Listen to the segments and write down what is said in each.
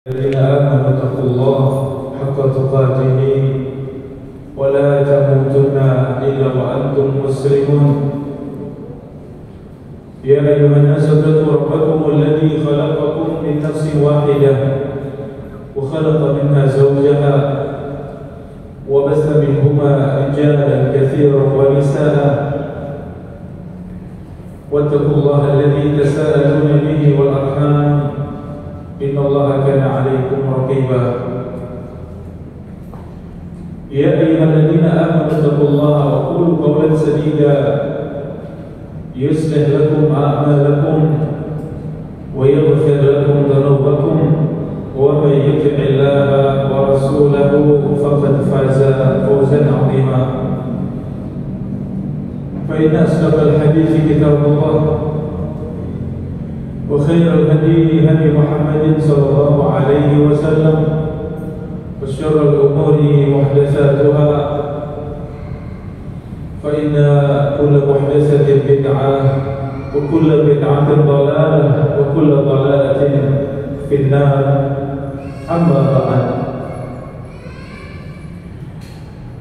الذين آمنوا اتقوا الله حق تقاته ولا تموتن إلا وأنتم مسلمون يا أيها الناس اتقوا ربكم الذي خلقكم من نفس واحدة وخلق منها زوجها وبث منهما رجالا كثيرا ونساء واتقوا الله الذي تساءلون به والأرحام إن الله كان عليكم رقيبا يا أيها الذين آمنوا اتقوا الله وقولوا قولا سديدا يصلح لكم أعمالكم ويغفر لكم ذنوبكم ومن يطع الله ورسوله فقد فاز فوزا عظيما فإن أصدق الحديث كتاب الله وخير الهدي هدي محمد صلى الله عليه وسلم وشر الأمور محدثاتها فإن كل محدثة بدعة وكل بدعة ضلالة وكل ضلالة في النار أما بعد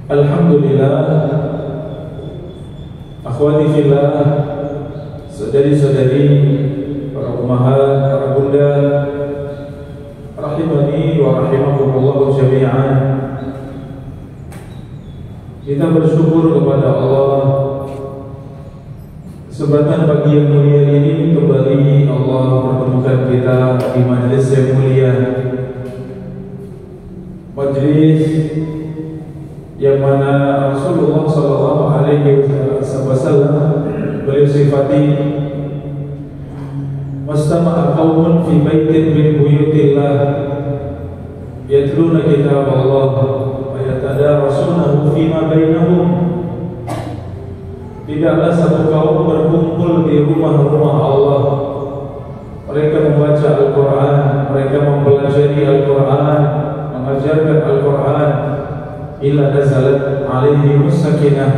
Alhamdulillah, akhwati fillah, saudari-saudari, para ummahat, para bunda, rahimani wa rahimakumullah jami'an. Kita bersyukur kepada Allah kesempatan pagi yang mulia ini kembali Allah mempertemukan kita di majlis yang mulia, majlis yang mana Rasulullah sallallahu alaihi wasallam beliau sifati mastama'a qaumun fi baitin min buyutillah yatluna kitab Allah wa yatadarasunahu fima bainahum. Tidaklah satu kaum berkumpul di rumah-rumah Allah, mereka membaca Al-Quran, mereka mempelajari Al-Quran, mengajarkan Al-Quran, illa nazalat alaihimus sakinah,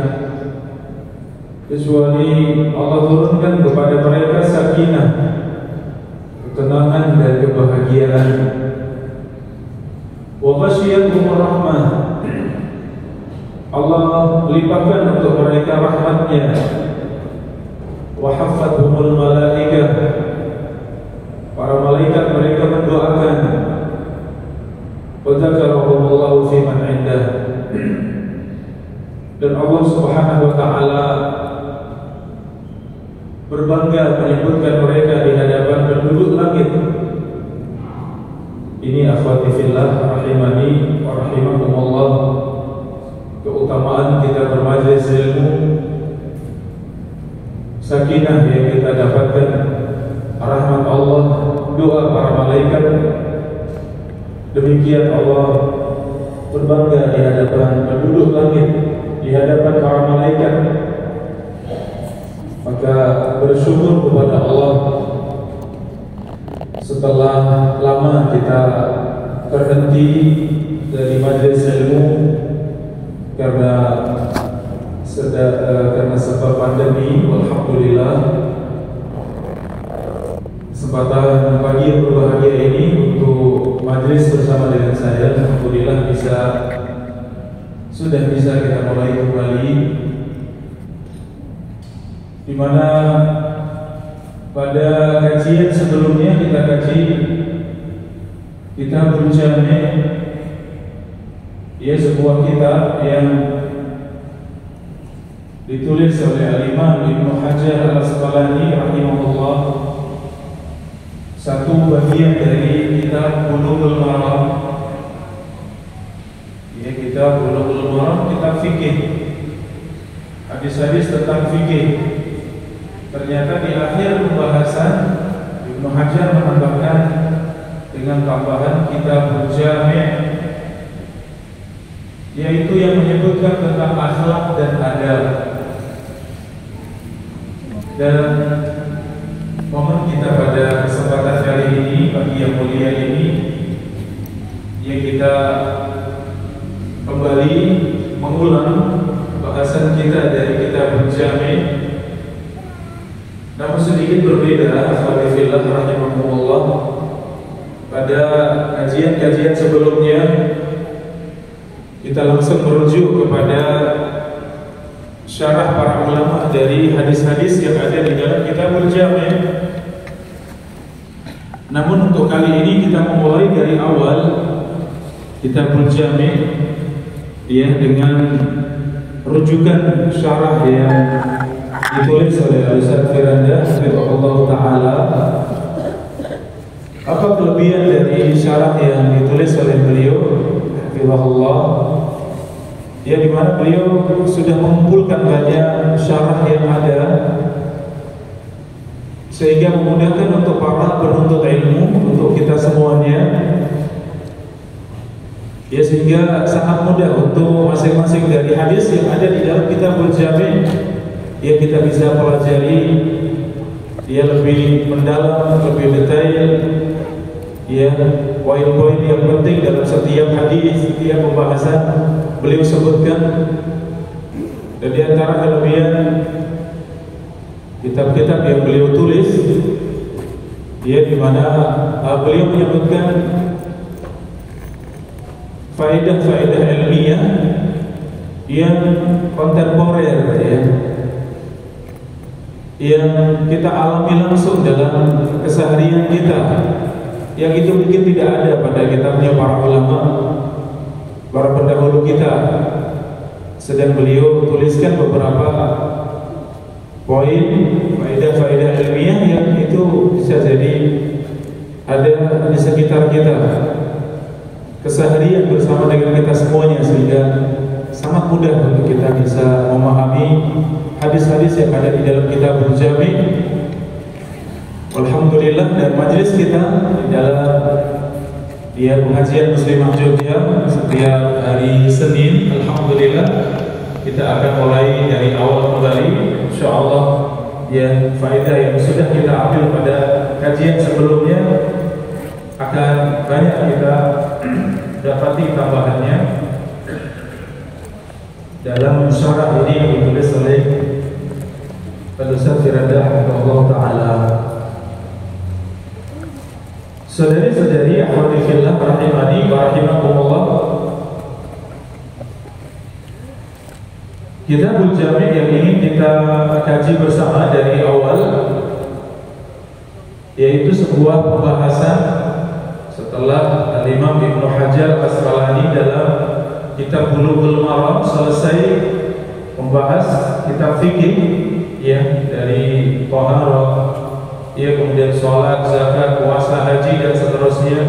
kecuali Allah turunkan kepada mereka sakinah, ketenangan dan kebahagiaan. Wa ghasyiyatuhur rahmah, Allah limpahkan untuk mereka rahmatnya. Wa haffathumul malaikah, para malaikat mereka mendoakan. Wa dzakarahumullahu fi man 'indah, dan Allah Subhanahu wa taala berbangga menyebutkan mereka di hadapan penduduk langit. Ini akhwati fillah rahimani wa rahimakumullah, keutamaan kita bermajlis ilmu, sakinah yang kita dapatkan, rahmat Allah, doa para malaikat. Demikian Allah berbangga di hadapan penduduk langit, di hadapan para malaikat. Maka bersyukur kepada Allah setelah lama kita terhenti dari majlis ilmu karena sebab pandemi. Alhamdulillah, kesempatan pagi yang berbahagia ini untuk majlis bersama dengan saya, alhamdulillah sudah bisa kita mulai kembali, di mana pada kajian sebelumnya kita kaji Kitabul Jami', ia sebuah kitab yang ditulis oleh Al-Imam Ibnu Hajar Al-Asqalani rahimahullah, satu bagian dari kitab Bulughul Maram. Ini kitab Bulughul Maram, kitab fikih, hadis-hadis tentang fikih. Ternyata di akhir pembahasan Ibnu Hajar menambahkan dengan tambahan Kitabul Jami', yaitu yang menyebutkan tentang akhlak dan adab. Dan mohon kita pada kesempatan kali ini, pagi yang mulia ini, yang kita kembali mengulang bahasan kita dari Kitabul Jami'. Namun sedikit berbeda, akhwati fillah rahimakumullah, pada kajian-kajian sebelumnya kita langsung merujuk kepada syarah para ulama dari hadis-hadis yang ada di dalam Kitabul Jami'. Namun untuk kali ini kita memulai dari awal Kitabul Jami' ya, dengan rujukan syarah yang ditulis oleh Ustaz Firanda Hafizahullah Ta'ala. Apa kelebihan dari syarah yang ditulis oleh beliau Hafizahullah? Ya, dimana beliau sudah mengumpulkan banyak syarah yang ada, sehingga memudahkan untuk para penuntut ilmu, untuk kita semuanya. Ya, sehingga sangat mudah untuk masing-masing dari hadis yang ada di dalam Kitabul Jami' ya kita bisa pelajari ya lebih mendalam, lebih detail ya, poin-poin yang penting dalam setiap hadis, setiap pembahasan beliau sebutkan. Dan di antara kelebihan kitab-kitab yang beliau tulis ya, di mana beliau menyebutkan faedah-faedah ilmiah yang kontemporer ya, yang kita alami langsung dalam keseharian kita, yang itu mungkin tidak ada pada kitabnya para ulama, para pendahulu kita. Sedang beliau tuliskan beberapa poin faedah-faedah ilmiah yang itu bisa jadi ada di sekitar kita, keseharian bersama dengan kita semuanya, sehingga sangat mudah untuk kita bisa memahami hadis-hadis yang ada di dalam Kitabul Jami'. Alhamdulillah, dan majelis kita di dalam pengajian Muslimah Jogja setiap hari Senin, alhamdulillah kita akan mulai dari awal kembali. Insyaallah ya, faedah yang sudah kita ambil pada kajian sebelumnya akan banyak kita dapati tambahannya dalam syarah ini yang ditulis oleh Ustaz Firanda Hafizahullah Ta'ala. Saudari-saudari akhwati fillah rahimani wa rahimakumullah, Kitabul Jami' yang ingin kita kaji bersama dari awal yaitu sebuah pembahasan setelah Al-Imam Ibnu Hajar Al-Asqalani dalam Kitab Bulughul Maram selesai membahas kitab fikih ya, dari taharah ya, kemudian sholat, zakat, puasa, haji dan seterusnya,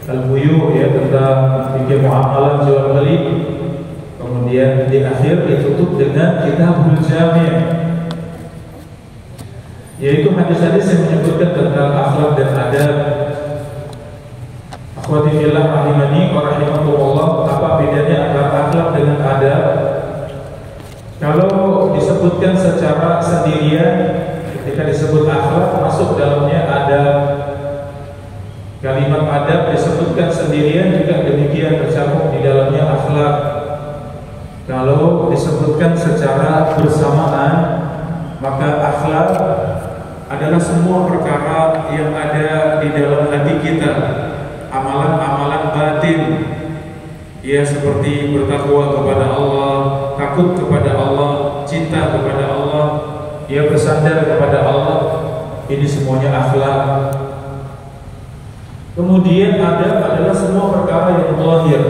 al-buyu ya, tentang fikih muamalah jual beli. Kemudian di akhir ditutup dengan Kitabul Jami', yaitu hadis-hadis yang menyebutkan tentang akhlak dan adab. Akhwati fillah rahimani wa rahimakumullah, apa bedanya antara akhlak dengan adab? Kalau disebutkan secara sendirian, ketika disebut akhlak masuk dalamnya adab. Kalimat adab disebutkan sendirian juga demikian, tercakup di dalamnya akhlak. Kalau disebutkan secara bersamaan, maka akhlak adalah semua perkara yang ada di dalam hati kita, amalan-amalan batin ya, seperti bertakwa kepada Allah, takut kepada Allah, cinta kepada Allah ya, bersandar kepada Allah. Ini semuanya akhlak. Kemudian adab adalah semua perkara yang zahir,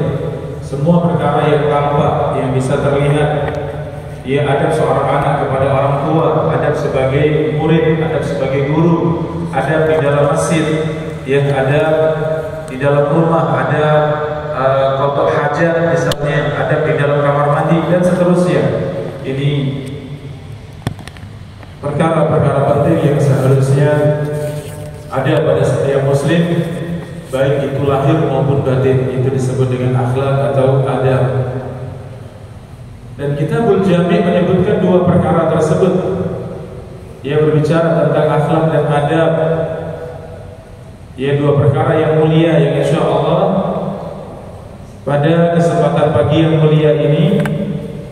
semua perkara yang tampak, yang bisa terlihat. Ya, adab seorang anak kepada orang tua, adab sebagai murid, adab sebagai guru, adab di dalam masjid, ya, adab di dalam rumah, ada qada hajat misalnya, adab di dalam kamar mandi dan seterusnya. Ini perkara-perkara penting yang seharusnya ada pada setiap muslim, baik itu lahir maupun batin. Itu disebut dengan akhlak atau adab. Dan Kitabul Jami' menyebutkan dua perkara tersebut. Ia berbicara tentang akhlak dan adab. Ia dua perkara yang mulia, yang insya Allah pada kesempatan pagi yang mulia ini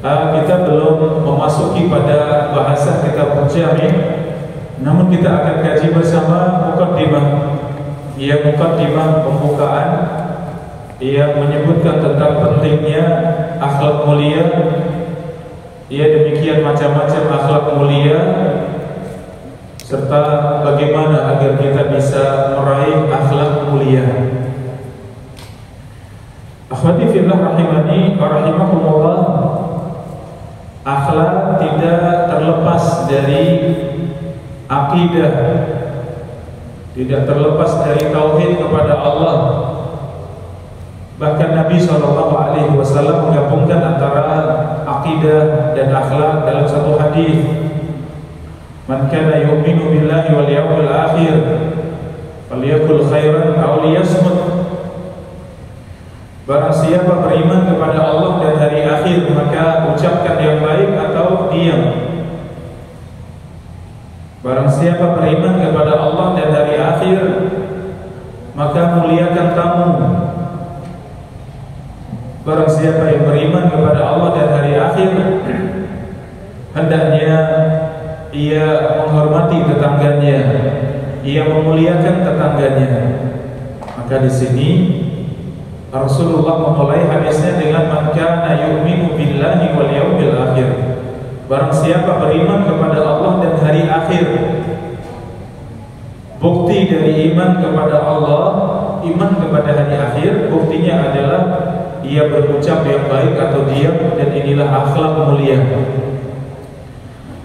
kita belum memasuki pada bahasan Kitabul Jami', namun kita akan kaji bersama muqaddimah ia mukaddimah pembukaan, ia menyebutkan tentang pentingnya akhlak mulia. Ia demikian macam-macam akhlak mulia serta bagaimana agar kita bisa meraih akhlak mulia. Akhwati fillah rahimani wa rahimakumullah, akhlak tidak terlepas dari akidah, tidak terlepas dari tauhid kepada Allah. Bahkan Nabi SAW menggabungkan antara akidah dan akhlak dalam satu hadis. Man kana yu'minu billahi wal yawmil akhir falyakul khairan aw liyasmut. Barang siapa beriman kepada Allah dan hari akhir, maka ucapkan yang baik atau diam. Barang siapa beriman kepada Allah dan hari akhir, maka muliakan tamu. Barang siapa yang beriman kepada Allah dan hari akhir, hendaknya ia menghormati tetangganya, ia memuliakan tetangganya. Maka di sini Rasulullah memulai hadisnya dengan man kana yu'minu billahi wal yawmil akhir. Barang siapa beriman kepada Allah dan hari akhir. Bukti dari iman kepada Allah, iman kepada hari akhir, buktinya adalah ia berucap yang baik atau diam, dan inilah akhlak mulia.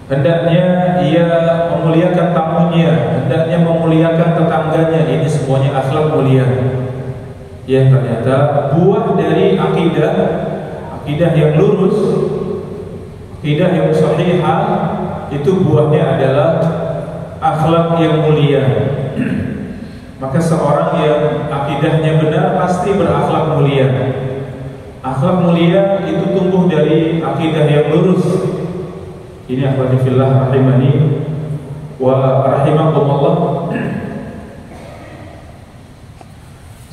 Hendaknya ia memuliakan tamunya, hendaknya memuliakan tetangganya. Ini semuanya akhlak mulia. Yang ternyata buah dari akidah yang lurus, akidah yang sahihah, itu buahnya adalah akhlak yang mulia. Maka seorang yang akidahnya benar pasti berakhlak mulia. Akhlak mulia itu tumbuh dari akidah yang lurus. Ini akhwati fillah rahimani wa rahimakumullah.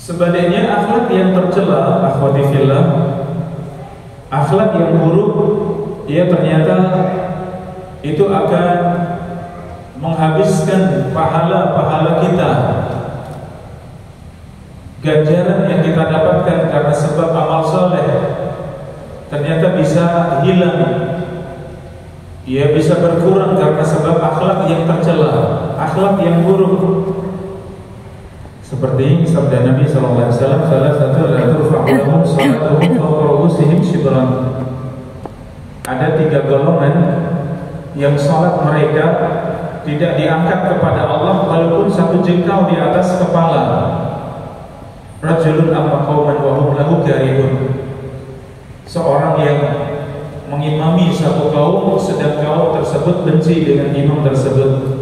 Sebaliknya akhlak yang tercela, akhwati fillah, akhlak yang buruk, ia ternyata itu akan menghabiskan pahala-pahala kita. Ganjaran yang kita dapatkan karena sebab amal soleh ternyata bisa hilang. Ia bisa berkurang karena sebab akhlak yang tercela, akhlak yang buruk. Seperti sabda Nabi SAW, salah satu la turfa'u lahum salatuhum fawqa ru'usihim shibran. Ada 3 golongan yang salat mereka tidak diangkat kepada Allah walaupun 1 jengkal di atas kepala. Rajulun amma qauman wa hum lahu karihun. Seorang yang mengimami satu kaum sedang kaum tersebut benci dengan imam tersebut.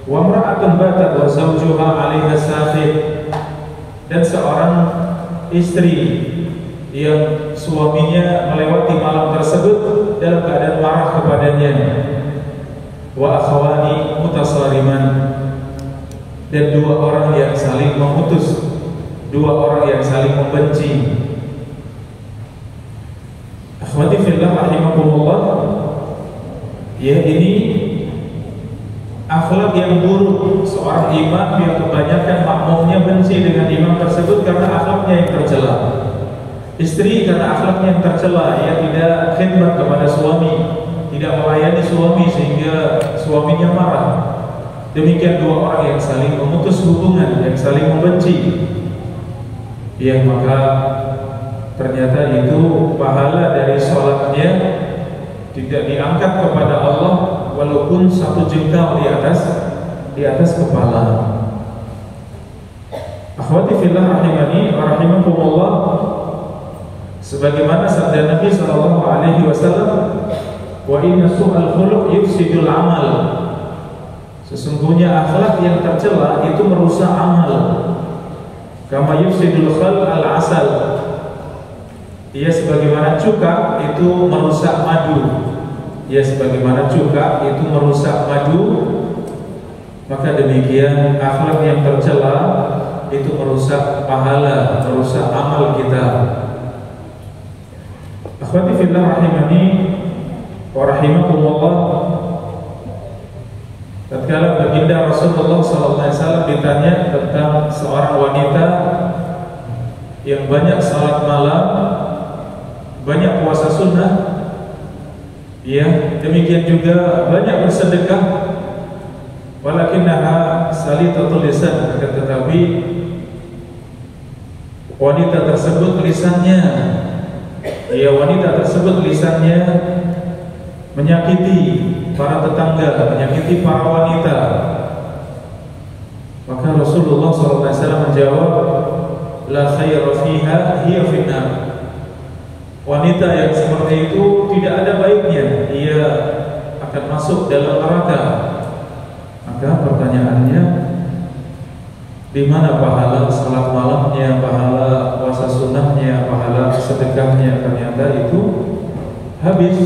Wa imra'atun batat wa zawjuha 'alaiha sakhit. Dan seorang istri yang suaminya melewati malam tersebut dalam keadaan marah kepadanya. Wa akhawani mutasariman. Dan 2 orang yang saling memutus, 2 orang yang saling membenci. Akhwati fillah rahimakumullah, ya ini akhlak yang buruk. Seorang imam yang kebanyakan makmumnya benci dengan imam tersebut karena akhlaknya yang tercela. Istri karena akhlaknya yang tercela, ia tidak khidmat kepada suami, tidak melayani suami sehingga suaminya marah. Demikian 2 orang yang saling memutus hubungan, yang saling membenci. Ya, maka ternyata itu pahala dari sholatnya tidak diangkat kepada Allah walaupun 1 jengkal di atas kepala. Akhwati fillah rahimani wa rahimakumullah, sebagaimana sabda Nabi SAW, wa inna su'al khuluq yufsidul amal. Sesungguhnya akhlak yang tercela itu merusak amal. Kama yufsidul khal al-asal. Ia sebagaimana cuka itu merusak madu. Ia sebagaimana cuka itu merusak madu, maka demikian akhlak yang tercela itu merusak pahala, merusak amal kita. Akhwati fillah rahimani wa rahimakumullah, tatkala baginda Rasulullah SAW ditanya tentang seorang wanita yang banyak salat malam, banyak puasa sunnah, ya, demikian juga banyak bersedekah, walakinnaha salitatul lisan, tetapi wanita tersebut lisannya, ya, wanita tersebut lisannya menyakiti para tetangga, menyakiti para wanita. Maka Rasulullah SAW menjawab, la khaira fiha hiya finnar. Wanita yang seperti itu tidak ada baiknya, ia akan masuk dalam neraka. Maka pertanyaannya, di mana pahala salat malamnya, pahala puasa sunnahnya, pahala sedekahnya? Ternyata itu habis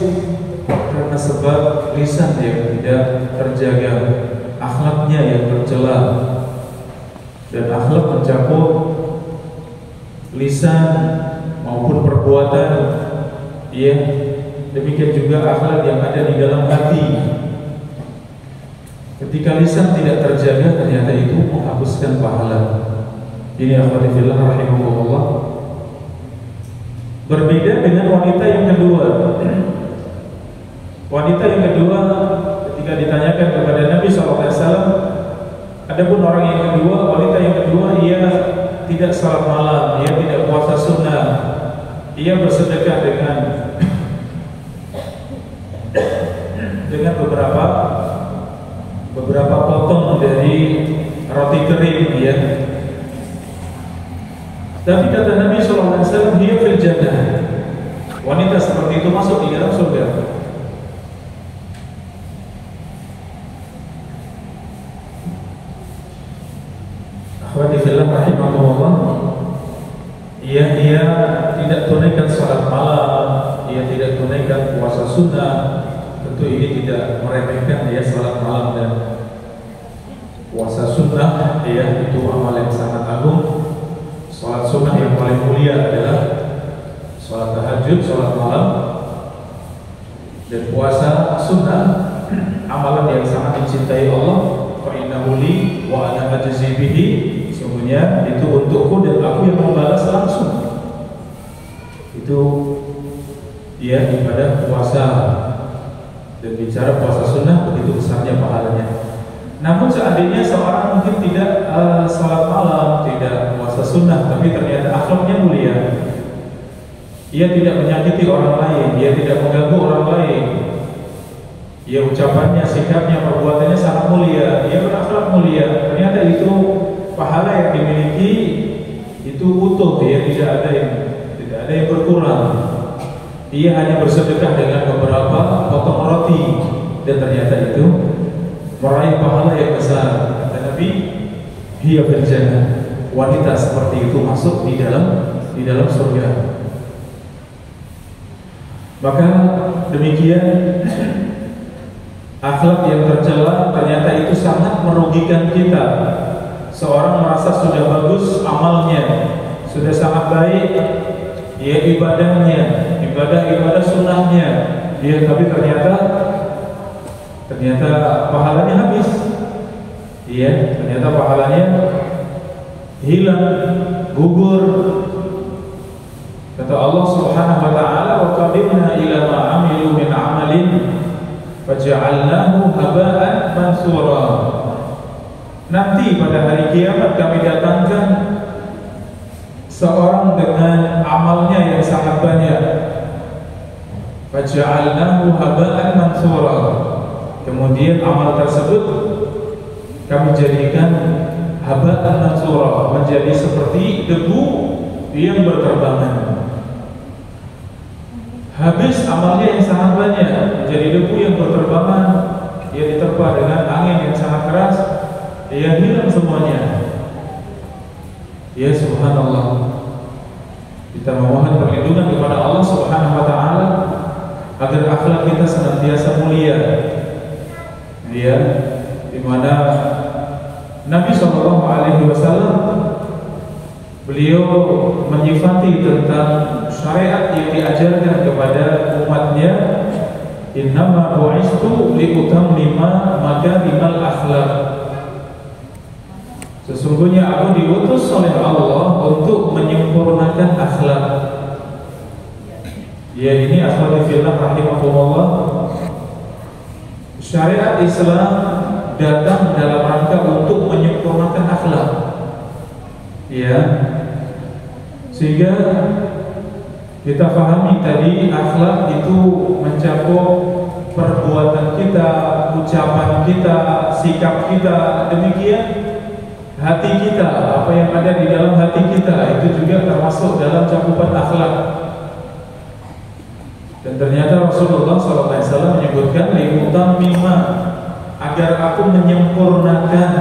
karena sebab lisan yang tidak terjaga, akhlaknya yang tercela. Dan akhlak mencakup lisan maupun perbuatan, ya, demikian juga akhlak yang ada di dalam hati. Ketika lisan tidak terjaga, ternyata itu menghapuskan pahala. Ini akhwati fillah rahimahullah. Berbeda dengan wanita yang kedua. Wanita yang kedua, ketika ditanyakan kepada Nabi SAW, adapun orang yang kedua, wanita yang kedua, ia tidak salat malam, ia tidak puasa sunnah, ia bersedekah dengan beberapa potong dari roti kering, ya. Tapi kata Nabi SAW, dia fil jannah. Wanita seperti itu masuk di dalam surga. Akhwati fillah rahimahullah, dia tidak tunaikan salat malam, dia tidak tunaikan puasa sunnah. Tentu ini tidak meremehkan dia salat malam dan puasa sunnah, ya, itu amal yang sangat agung. Salat sunnah yang paling mulia adalah salat tahajud, salat malam, dan puasa sunnah, amalan yang sangat dicintai Allah. Fa innahu li wa ana ajzi bihi. Sesungguhnya itu untukku dan aku yang membalas langsung. Itu ya ibadah puasa. Dan bicara puasa sunnah, begitu besarnya pahalanya. Namun seandainya seorang mungkin tidak salat malam, tidak puasa sunnah, tapi ternyata akhlaknya mulia, ia tidak menyakiti orang lain, ia tidak mengganggu orang lain, ia ucapannya, sikapnya, perbuatannya sangat mulia, ia berakhlak mulia, ternyata itu pahala yang dimiliki itu utuh, ya, tidak ada yang berkurang. Ia hanya bersedekah dengan beberapa potong roti, dan ternyata itu meraih pahala yang besar. Kata Nabi, hiya fil jannah. Wanita seperti itu masuk di dalam surga. Maka demikian akhlak yang tercela ternyata itu sangat merugikan kita. Seorang merasa sudah bagus amalnya, sudah sangat baik, ya, ibadahnya, ibadah sunnahnya, ya, tapi ternyata pahalanya habis, ya, ternyata pahalanya hilang, gugur. Kata Allah Subhanahu wa taala, wa qadimna ila ma 'amilu min 'amalin faj'alnahu haba'an mansura. Nanti pada hari kiamat kami datangkan seorang dengan amalnya yang sangat banyak. Faj'alnahu haba'an mansura. Kemudian amal tersebut kami jadikan haba'an mansura, menjadi seperti debu yang berterbangan. Habis amalnya yang sangat banyak, menjadi debu yang berterbangan, ia diterpa dengan angin yang sangat keras, ia hilang semuanya. Ya subhanallah. Kita memohon perlindungan kepada Allah Subhanahu wa taala agar akhlak kita senantiasa mulia. Ya, di mana Nabi SAW beliau menyifati tentang syariat yang diajarkan kepada umatnya, Innama bu'istu liutammima makarimal akhlaq. Sesungguhnya aku diutus oleh Allah untuk menyempurnakan akhlak. Ya, ini akhwati fillah rahimakumullah. Syariat Islam datang dalam rangka untuk menyempurnakan akhlak. Ya. Sehingga kita pahami tadi akhlak itu mencakup perbuatan kita, ucapan kita, sikap kita, demikian hati kita, apa yang ada di dalam hati kita itu juga termasuk dalam cakupan akhlak. Dan ternyata Rasulullah SAW menyebutkan liutammima, agar aku menyempurnakan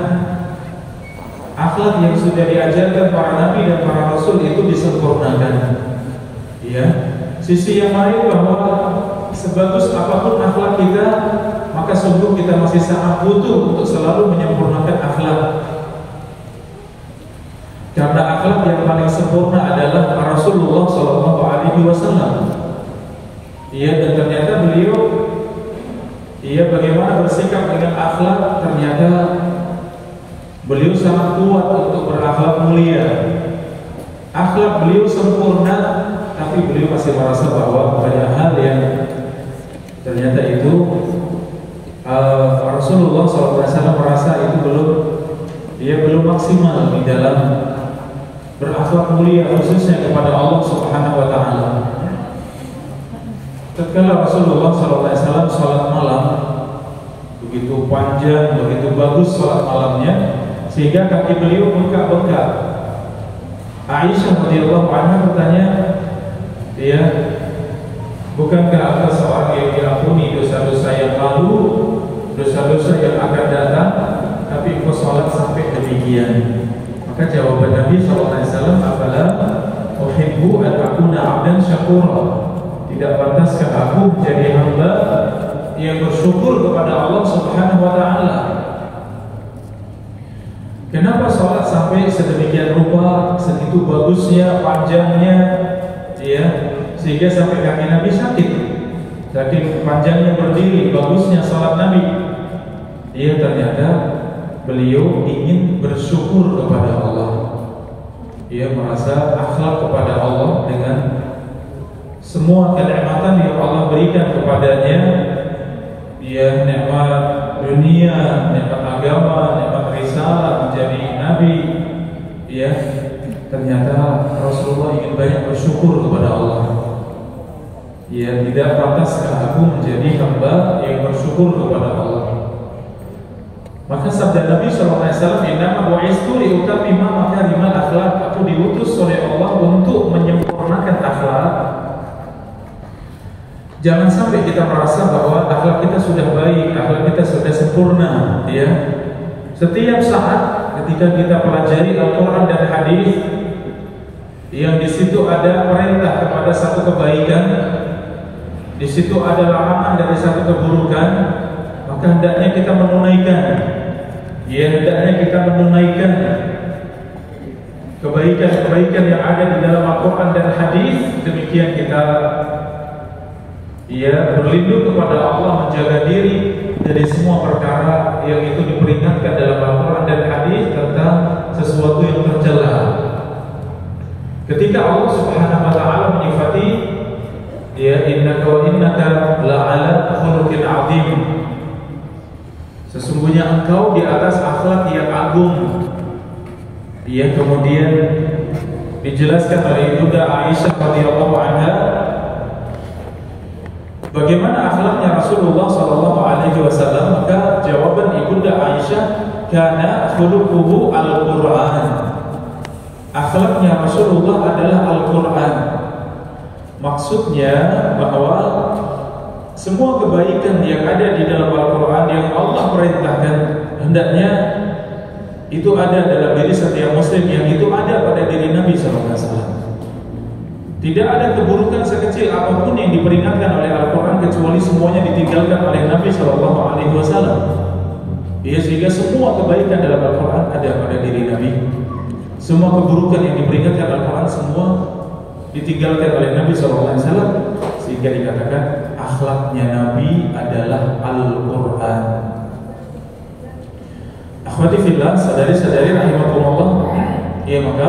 akhlak yang sudah diajarkan para nabi dan para rasul itu disempurnakan. Ya, sisi yang lain bahwa sebagus apapun akhlak kita, maka sungguh kita masih sangat butuh untuk selalu menyempurnakan akhlak. Karena akhlak yang paling sempurna adalah Rasulullah SAW. Iya, dan ternyata beliau, bagaimana bersikap dengan akhlak, ternyata beliau sangat kuat untuk berakhlak mulia. Akhlak beliau sempurna, tapi beliau masih merasa bahwa banyak hal yang ternyata itu Rasulullah SAW merasa itu belum maksimal di dalam berakhlak mulia, khususnya kepada Allah Subhanahu wa Ta'ala. Tatkala Rasulullah SAW salat malam begitu panjang, begitu bagus salat malamnya, sehingga kaki beliau bengkak-bengkak. Aisyah radhiyallahu anha bertanya, ya, bukankah ada seorang yang diampuni dosa-dosa yang lalu, dosa-dosa yang akan datang, tapi engkau salat sampai demikian? Maka jawaban Nabi SAW, "Afala uhibbu an akuna 'abdan syakura." Tidak pantaskah aku menjadi hamba yang bersyukur kepada Allah Subhanahu wa Ta'ala? Kenapa sholat sampai sedemikian rupa, segitu bagusnya, panjangnya, ya, sehingga sampai kaki Nabi sakit? Saking panjangnya berdiri, bagusnya sholat Nabi. Dia ternyata beliau ingin bersyukur kepada Allah. Dia merasa akhlak kepada Allah dengan semua kenikmatan yang Allah berikan kepadanya, ya, nikmat dunia, nikmat agama, nikmat risalah, menjadi nabi, ya, ternyata Rasulullah ingin banyak bersyukur kepada Allah. Ya, tidak pantaskah aku menjadi hamba yang bersyukur kepada Allah? Maka sabda Nabi SAW, "Innama bu'istu liutammima makarimal akhlaq." Aku diutus oleh Allah untuk menyempurnakan akhlak. Jangan sampai kita merasa bahwa akhlak kita sudah baik, akhlak kita sudah sempurna, ya. Setiap saat ketika kita pelajari Al-Quran dan Hadis, yang di situ ada perintah kepada satu kebaikan, di situ ada larangan dari satu keburukan, maka hendaknya kita menunaikan, ya, hendaknya kita menunaikan kebaikan-kebaikan yang ada di dalam Al-Quran dan Hadis. Demikian kita, ia berlindung kepada Allah, menjaga diri dari semua perkara yang itu diperingatkan dalam Al-Quran dan Hadis tentang sesuatu yang tercela. Ketika Allah Subhanahu wa Ta'ala menyifati, ya, innaka wa innaka la'ala khuluqin 'azim, sesungguhnya engkau di atas akhlak yang agung. Ya, kemudian dijelaskan oleh Ibunda Aisyah radhiyallahu anha bagaimana akhlaknya Rasulullah SAW. Maka jawaban Ibunda Aisyah, kana khuluquhu al-Quran. Akhlaknya Rasulullah adalah Al-Quran. Maksudnya bahwa semua kebaikan yang ada di dalam Al-Quran yang Allah perintahkan, hendaknya itu ada dalam diri setiap muslim, yang itu ada pada diri Nabi SAW. Tidak ada keburukan sekecil apapun yang diperingatkan oleh Al-Quran kecuali semuanya ditinggalkan oleh Nabi SAW. Ya, sehingga semua kebaikan dalam Al-Quran ada pada diri Nabi. Semua keburukan yang diperingatkan Al-Quran semua ditinggalkan oleh Nabi SAW. sehingga dikatakan akhlaknya Nabi adalah Al-Quran. Akhwati fillah, sadari-sadari rahimakumullah, ya maka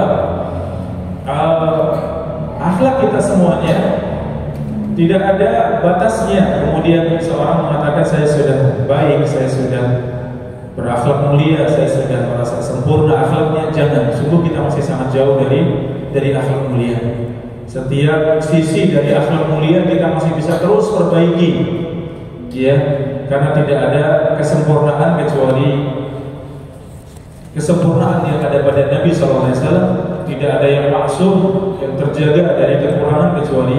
akhlak kita semuanya tidak ada batasnya. Kemudian seorang mengatakan saya sudah baik, saya sudah berakhlak mulia, saya sudah merasa sempurna akhlaknya. Jangan, sungguh kita masih sangat jauh dari akhlak mulia. Setiap sisi dari akhlak mulia kita masih bisa terus perbaiki, ya, karena tidak ada kesempurnaan kecuali kesempurnaan yang ada pada Nabi SAW. Tidak ada yang maksum, yang terjaga dari kekurangan kecuali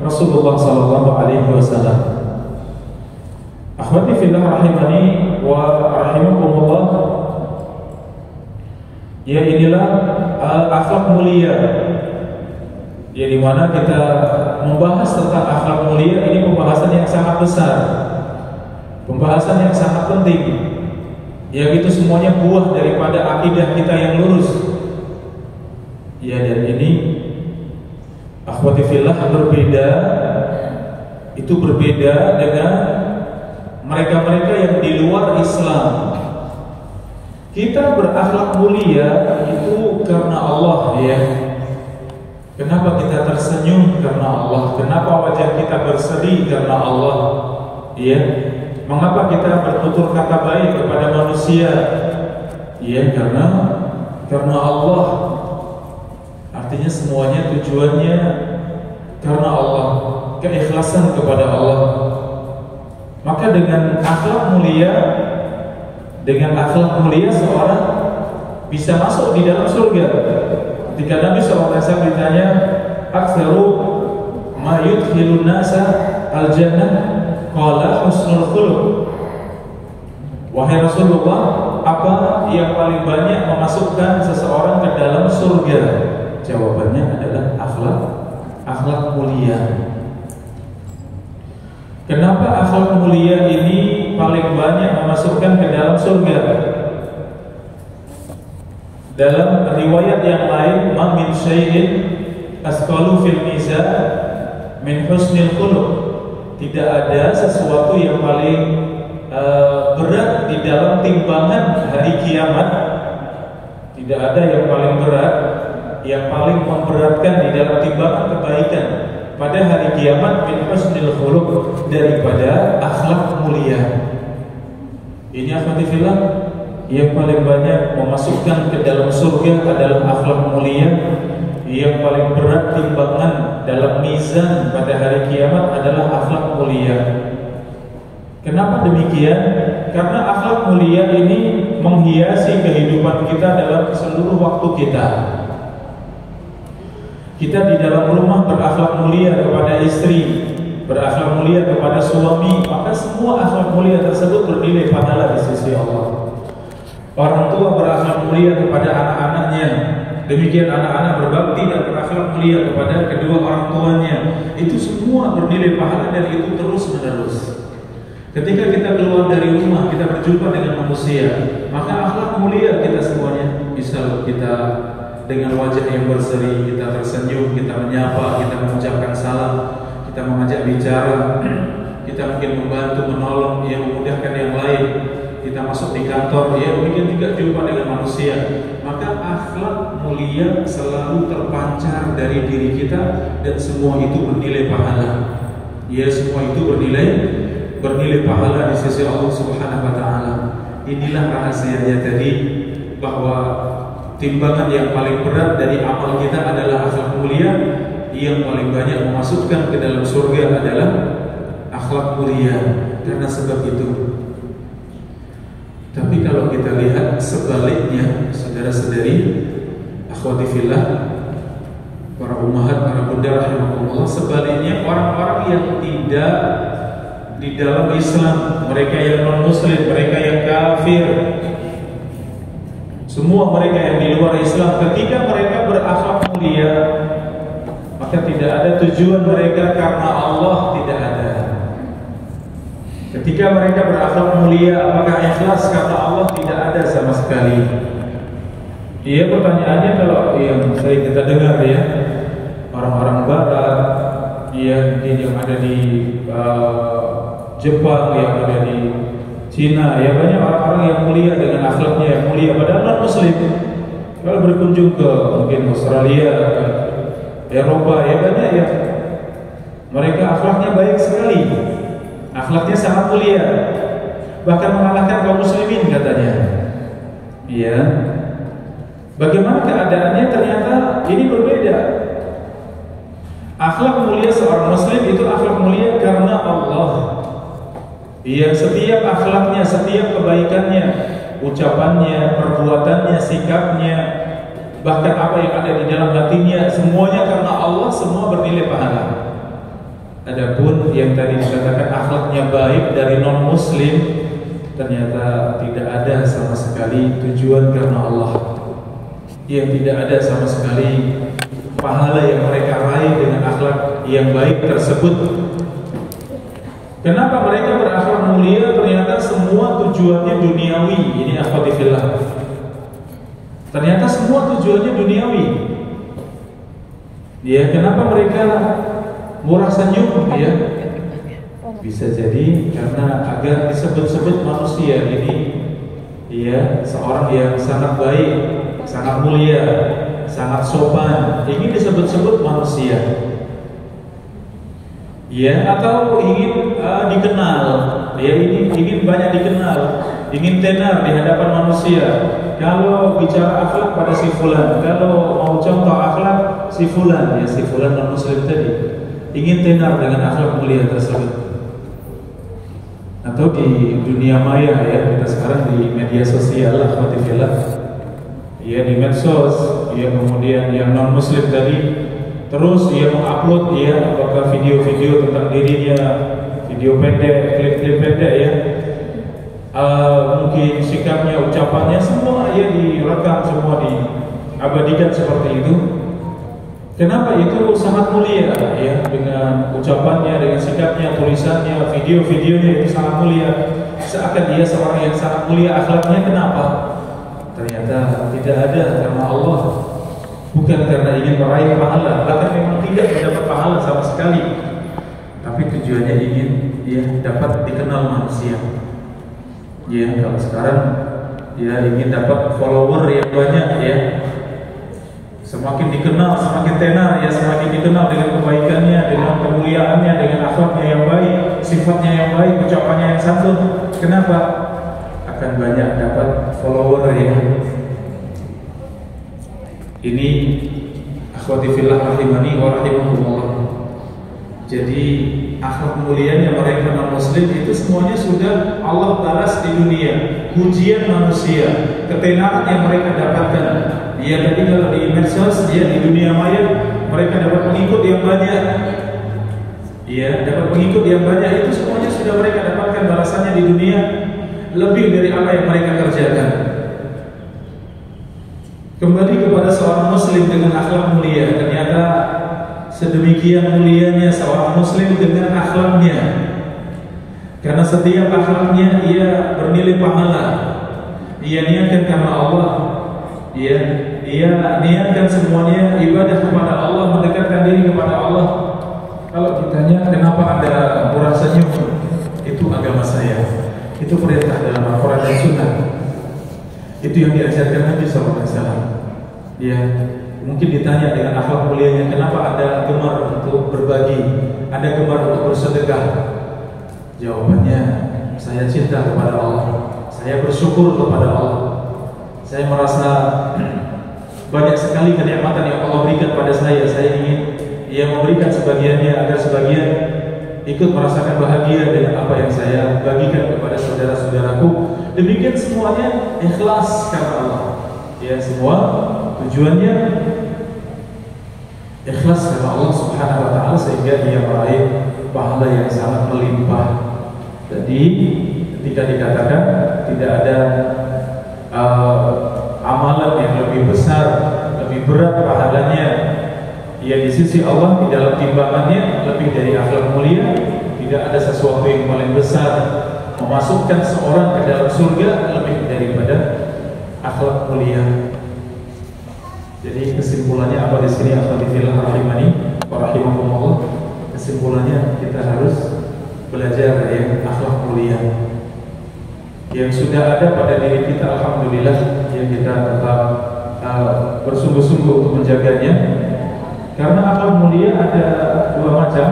Rasulullah SAW. Akhwati fillah rahimani wa rahimakumullah, ya inilah akhlak mulia, ya dimana kita membahas tentang akhlak mulia. Ini pembahasan yang sangat besar, pembahasan yang sangat penting, yang itu semuanya buah daripada akidah kita yang lurus. Ya, dan ini akhwati fillah berbeda, itu berbeda dengan mereka-mereka yang di luar Islam. Kita berakhlak mulia itu karena Allah, ya. Kenapa kita tersenyum? Karena Allah. Kenapa wajah kita berseri? Karena Allah, ya. Mengapa kita bertutur kata baik kepada manusia? Ya, karena Allah. Artinya semuanya tujuannya karena Allah, keikhlasan kepada Allah. Maka dengan akhlak mulia seorang bisa masuk di dalam surga. Ketika Nabi SAW ditanya, "Aktsaru ma yudkhilun nasa al-jannah?" Qala husnul khuluq. Wahai Rasulullah, apa yang paling banyak memasukkan seseorang ke dalam surga? Jawabannya adalah akhlak mulia. Kenapa akhlak mulia ini paling banyak memasukkan ke dalam surga? Dalam riwayat yang lain, "Ma min syai'in asqalu fil mizan min husnil khuluq." Tidak ada sesuatu yang paling berat di dalam timbangan hari kiamat. Tidak ada yang paling berat, yang paling memberatkan di dalam timbangan kebaikan pada hari kiamat min husnil khuluq, daripada akhlak mulia. Ini akhwati fillah, yang paling banyak memasukkan ke dalam surga adalah akhlak mulia. Yang paling berat timbangan dalam mizan pada hari kiamat adalah akhlak mulia. Kenapa demikian? Karena akhlak mulia ini menghiasi kehidupan kita dalam seluruh waktu kita. Kita di dalam rumah berakhlak mulia kepada istri, berakhlak mulia kepada suami, maka semua akhlak mulia tersebut bernilai pahala di sisi Allah. Orang tua berakhlak mulia kepada anak-anaknya, demikian anak-anak berbakti dan berakhlak mulia kepada kedua orang tuanya. Itu semua bernilai pahala dan itu terus menerus. Ketika kita keluar dari rumah, kita berjumpa dengan manusia, maka akhlak mulia kita semuanya. Misal kita dengan wajah yang berseri, kita tersenyum, kita menyapa, kita mengucapkan salam, kita mengajak bicara, kita mungkin membantu, menolong, yang memudahkan yang lain. Kita masuk di kantor, ya mungkin juga jumpa dengan manusia. Maka akhlak mulia selalu terpancar dari diri kita, dan semua itu bernilai pahala. Ya, semua itu bernilai pahala di sisi Allah Subhanahu wa taala. Inilah rahasianya tadi, bahwa timbangan yang paling berat dari amal kita adalah akhlak mulia. Yang paling banyak memasukkan ke dalam surga adalah akhlak mulia. Karena sebab itu. Tapi kalau kita lihat sebaliknya, saudara-saudari, akhwati fillah, para ummahat, para bunda rahimakumullah, sebaliknya orang-orang yang tidak di dalam Islam, mereka yang non-muslim, mereka yang kafir, semua mereka yang di luar Islam, ketika mereka berakhlak mulia, maka tidak ada tujuan mereka karena Allah, tidak ada. Ketika mereka berakhlak mulia, apakah ikhlas karena Allah? Tidak ada sama sekali. Iya, pertanyaannya kalau yang sering kita dengar ya, orang-orang barat, ya kemudian yang ada di Jepang, yang ada di Cina, ya banyak orang-orang yang mulia dengan akhlaknya yang mulia, padahal non Muslim. Kalau berkunjung ke mungkin Australia, ke Eropa, ya banyak ya mereka akhlaknya baik sekali, akhlaknya sangat mulia, bahkan mengalahkan kaum muslimin katanya. Iya. Bagaimana keadaannya? Ternyata ini berbeda. Akhlak mulia seorang muslim itu akhlak mulia karena Allah. Iya, setiap akhlaknya, setiap kebaikannya, ucapannya, perbuatannya, sikapnya, bahkan apa yang ada di dalam hatinya, semuanya karena Allah, semua bernilai pahala. Adapun yang tadi dikatakan akhlaknya baik dari non muslim, ternyata tidak ada sama sekali tujuan karena Allah. Yang tidak ada sama sekali pahala yang mereka raih dengan akhlak yang baik tersebut. Kenapa mereka berakhlak mulia? Ternyata semua tujuannya duniawi. Ini akhwati fillah. Ternyata semua tujuannya duniawi. Ya, kenapa mereka murah senyum? Ya, bisa jadi karena agar disebut-sebut manusia ini, ya, seorang yang sangat baik, sangat mulia, sangat sopan, ingin disebut-sebut manusia. Ya, atau ingin dikenal, ya, ini ingin banyak dikenal, ingin tenar di hadapan manusia. Kalau bicara akhlak pada si fulan, kalau mau contoh akhlak si fulan, ya si fulan non muslim tadi, ingin tenar dengan akhlak mulia tersebut. Atau di dunia maya, ya, kita sekarang di media sosial, akhwatifillah, ya, di medsos, ya, kemudian yang non muslim tadi terus dia mengupload, ya, apakah video-video tentang dirinya, video pendek, klip-klip pendek, ya, mungkin sikapnya, ucapannya, semua ya direkam, semua diabadikan seperti itu. Kenapa? Itu sangat mulia, ya, dengan ucapannya, dengan sikapnya, tulisannya, video-videonya itu sangat mulia. Seakan dia seorang yang sangat mulia akhlaknya. Kenapa? Ternyata tidak ada karena Allah. Bukan karena ingin meraih pahala, bahkan memang tidak mendapat pahala sama sekali, tapi tujuannya ingin dia dapat dikenal manusia. Ya, kalau sekarang dia ingin dapat follower yang banyak, ya, semakin dikenal, semakin tenar, ya, semakin dikenal dengan kebaikannya, dengan kemuliaannya, dengan akhlaknya yang baik, sifatnya yang baik, ucapannya yang santun. Kenapa? Akan banyak dapat follower, ya. Ini akhwati fillah rahimani wa rahimakumullah. Jadi akhlak mulianya mereka non muslim itu semuanya sudah Allah balas di dunia. Pujian manusia, ketenaran yang mereka dapatkan. Ya, tadi kalau di medsos, ya, di dunia maya mereka dapat pengikut yang banyak. Ya, dapat pengikut yang banyak, itu semuanya sudah mereka dapatkan balasannya di dunia lebih dari apa yang mereka kerjakan. Kembali kepada seorang muslim dengan akhlak mulia, ternyata sedemikian mulianya seorang muslim dengan akhlaknya. Karena setiap akhlaknya ia bernilai pahala. Ia niatkan karena Allah. Ia niatkan semuanya ibadah kepada Allah, mendekatkan diri kepada Allah. Kalau ditanya kenapa Anda murah senyum? Itu agama saya. Itu perintah dalam Al-Quran dan Sunnah. Itu yang diajarkan Nabi SAW. Ya, mungkin ditanya dengan akhlak mulianya, kenapa Anda gemar untuk berbagi, Anda gemar untuk bersedekah? Jawabannya, saya cinta kepada Allah, saya bersyukur kepada Allah, saya merasa banyak sekali kenikmatan yang Allah berikan pada saya ingin Ia memberikan sebagiannya agar sebagian ikut merasakan bahagia dengan apa yang saya bagikan kepada saudara-saudaraku. Demikian semuanya ikhlas karena Allah. Ya, semua tujuannya ikhlas karena Allah Subhanahu wa taala sehingga dia meraih pahala yang sangat melimpah. Jadi ketika dikatakan tidak ada amalan yang lebih besar, lebih berat pahalanya, ya di sisi Allah di dalam timbangannya lebih dari akhlak mulia, tidak ada sesuatu yang paling besar memasukkan seorang ke dalam surga lebih daripada akhlak mulia. Jadi kesimpulannya apa di sini? Akhwati fillah rahimani wa rahimakumullah. Kesimpulan kita harus belajar ya akhlak mulia yang sudah ada pada diri kita. Alhamdulillah yang kita tetap bersungguh-sungguh untuk menjaganya, karena akhlak mulia ada dua macam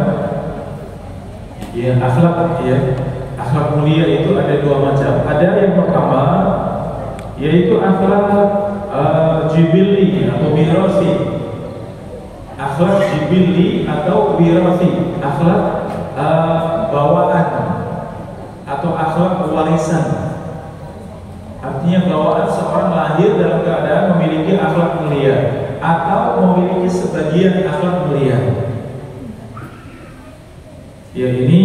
ya. Akhlak mulia itu ada dua macam. Ada yang pertama yaitu akhlak jibili atau wirasi. Akhlak jibili atau wirasi, akhlak bawaan atau akhlak warisan. Artinya bawaan seorang lahir dalam keadaan memiliki akhlak mulia atau memiliki sebagian akhlak mulia. Ya, ini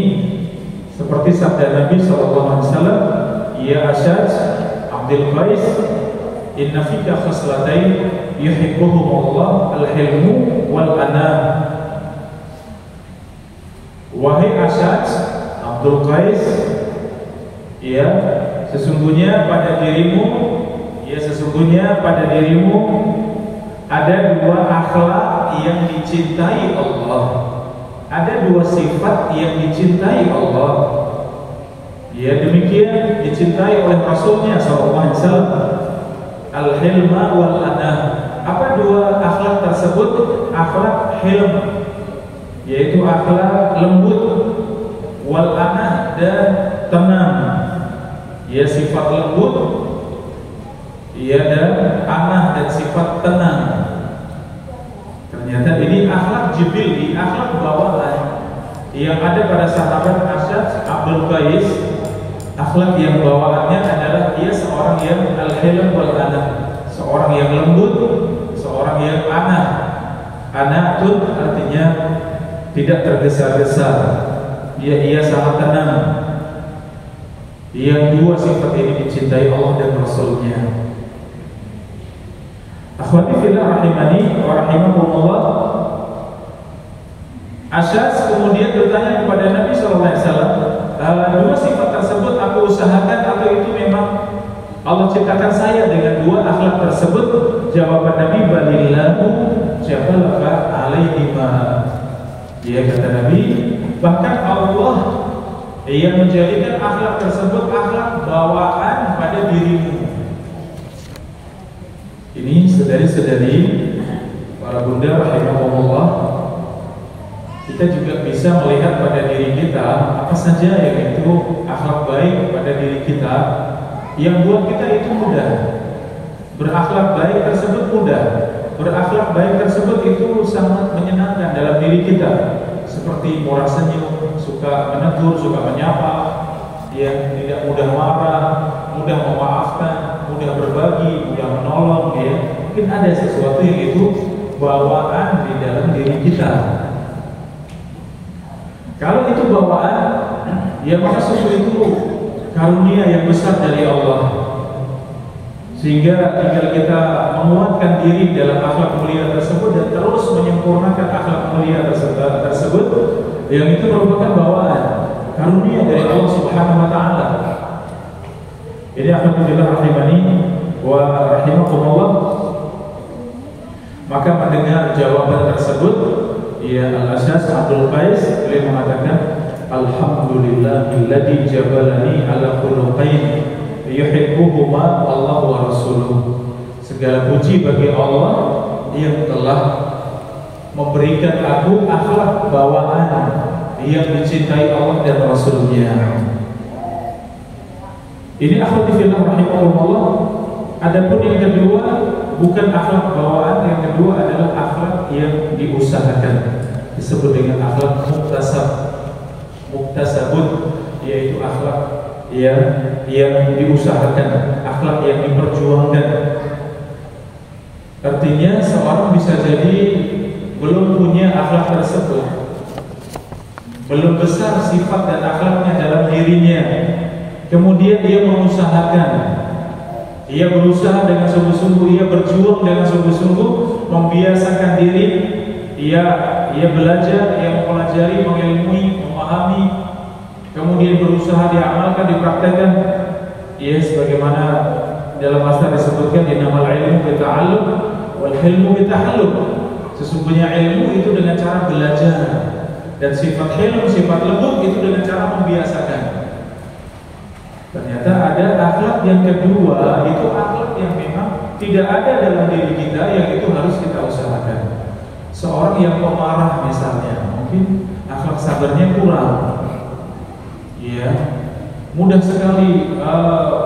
seperti sabda Nabi SAW, ya Asyaj Abdul Qais, inna fika khaslatain yuhibbuhumullah al-hilmu wal-anam. Wahai Asyaj Abdul Qais, ya sesungguhnya pada dirimu ada dua akhlak yang dicintai Allah, ada dua sifat yang dicintai Allah. Ya, demikian dicintai oleh Rasulnya SAW, al-hilma wal-anah. Apa dua akhlak tersebut? Akhlak hilm, yaitu akhlak lembut, wal-anah dan tenang. Ya, sifat lembut, ya, dan anah dan sifat tenang. Ternyata ini akhlak jibili, akhlak bawaan yang ada pada sahabat Asyaj Abdul Qais. Akhlak yang bawaannya adalah dia seorang yang al-hilm wal-anah, seorang yang lembut, seorang yang anah. Anah itu artinya tidak tergesa-gesa, ia sangat tenang. Yang dua sifat ini dicintai Allah dan Rasulnya. Akhwati fillah rahimani wa rahimakumullah. Asyaj kemudian bertanya kepada Nabi SAW, dua sifat tersebut aku usahakan atau itu memang Allah ciptakan saya dengan dua akhlak tersebut? Jawaban Nabi, balillahu jabalaka alaihima. Ya, kata Nabi, bahkan Allah yang menjadikan akhlak tersebut akhlak bawaan pada dirimu. Ini saudari-saudari, para bunda rahimahumullah, kita juga bisa melihat pada diri kita apa saja yang itu akhlak baik pada diri kita yang buat kita itu mudah. Berakhlak baik tersebut mudah. Berakhlak baik tersebut itu sangat menyenangkan dalam diri kita. Seperti murah senyum, suka menegur, suka menyapa, ya, tidak mudah marah, mudah memaafkan, mudah berbagi, mudah menolong, ya. Mungkin ada sesuatu yang itu bawaan di dalam diri kita. Kalau itu bawaan, ya maka sungguh itu karunia yang besar dari Allah. Sehingga tinggal kita menguatkan diri dalam akhlak mulia tersebut dan terus menyempurnakan akhlak mulia tersebut, yang itu merupakan bawaan karunia dari Allah Subhanahu wa taala. Jadi alhamdulillah rahimani wa rahimakumullah. Maka mendengar jawaban tersebut, ya Al-Asyaj Abdul Qais beliau mengatakan, alhamdulillahilladzi jabalani ala khuluqain yuhibbuhuma Allah wa rasuluh. Segala puji bagi Allah yang telah memberikan aku akhlak bawaan yang dicintai Allah dan Rasulnya. Ini akhlak fillah rahimahullah. Adapun yang kedua bukan akhlak bawaan, yang kedua adalah akhlak yang diusahakan, disebut dengan akhlak muktasabun, yaitu akhlak yang diusahakan, akhlak yang diperjuangkan. Artinya seorang bisa jadi belum punya akhlak tersebut, belum besar sifat dan akhlaknya dalam dirinya, kemudian dia mengusahakan, ia berusaha dengan sungguh-sungguh, ia berjuang dengan sungguh-sungguh, membiasakan diri, ia belajar, ia mempelajari, mengilmui, memahami, kemudian berusaha diamalkan, dipraktekkan. Ya, sebagaimana dalam asar disebutkan, innamal ilmu bita'allum wal hilmu bitahallum. Sesungguhnya ilmu itu dengan cara belajar, dan sifat hilm, sifat lembut itu dengan cara membiasakan. Ternyata ada akhlak yang kedua, itu akhlak yang memang tidak ada dalam diri kita, yang itu harus kita usahakan. Seorang yang pemarah misalnya, mungkin akhlak sabarnya kurang, ya, mudah sekali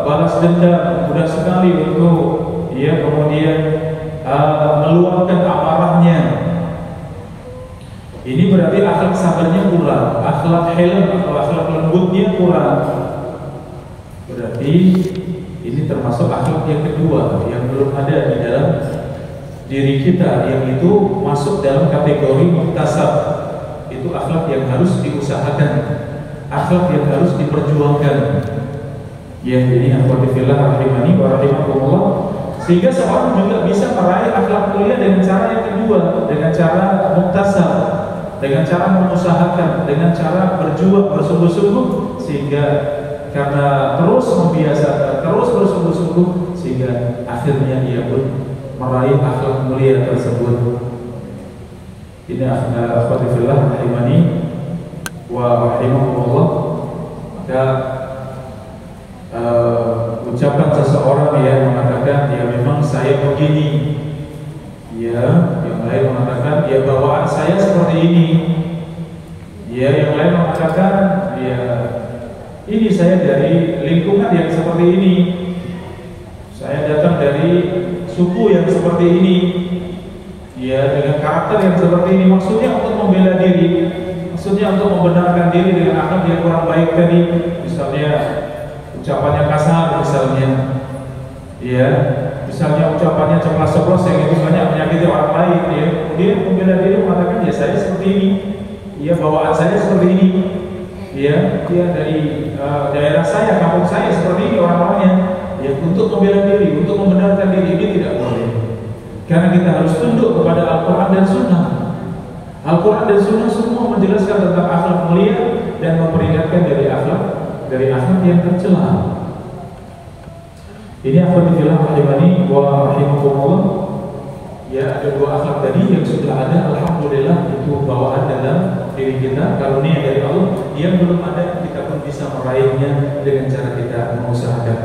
balas dendam, mudah sekali untuk, ya, kemudian meluapkan amarahnya. Ini berarti akhlak sabarnya kurang, akhlak hilm atau akhlak lembutnya kurang. Berarti ini termasuk akhlak yang kedua yang belum ada di dalam diri kita, yang itu masuk dalam kategori muktasab. Itu akhlak yang harus diusahakan, akhlak yang harus diperjuangkan. Yang ini akhwati fillah rahimani wa rahimakumullah. Sehingga seorang juga bisa meraih akhlak mulia dengan cara yang kedua, dengan cara muktasab, dengan cara mengusahakan, dengan cara berjuang bersungguh-sungguh, sehingga karena terus membiasakan, terus bersungguh-sungguh, sehingga akhirnya dia pun meraih akhlak mulia tersebut. Ini akhwati fillah rahimani wa rahimakumullah. Maka ucapan seseorang yang mengatakan, ya memang saya begini, ya, yang lain mengatakan, ya bawaan saya seperti ini, ya, yang lain mengatakan, ya ini saya dari lingkungan yang seperti ini, saya datang dari suku yang seperti ini, ya, dengan karakter yang seperti ini. Maksudnya untuk membela diri, maksudnya untuk membenarkan diri dengan akhlak yang kurang baik tadi. Misalnya ucapannya kasar, misalnya, ya, misalnya ucapannya ceplas-ceplos yang itu banyak menyakiti orang lain, ya, kemudian membela diri mengatakan, ya saya seperti ini, ya bawaan saya seperti ini, ya, dia dari daerah saya, kampung saya seperti ini orang-orangnya, ya, untuk membela diri, untuk membenarkan diri, ini tidak boleh. Karena kita harus tunduk kepada Al-Quran dan Sunnah. Al-Quran dan Sunnah semua menjelaskan tentang akhlak mulia dan memperingatkan dari akhlak yang tercela. Ini akhwati fillah rahimani wa rahimakumullah. Ya, ada dua akhlak tadi yang sudah ada, alhamdulillah, itu bawaan dalam diri kita, karunia dari Allah. Yang belum ada, kita pun bisa meraihnya dengan cara kita mengusahakan.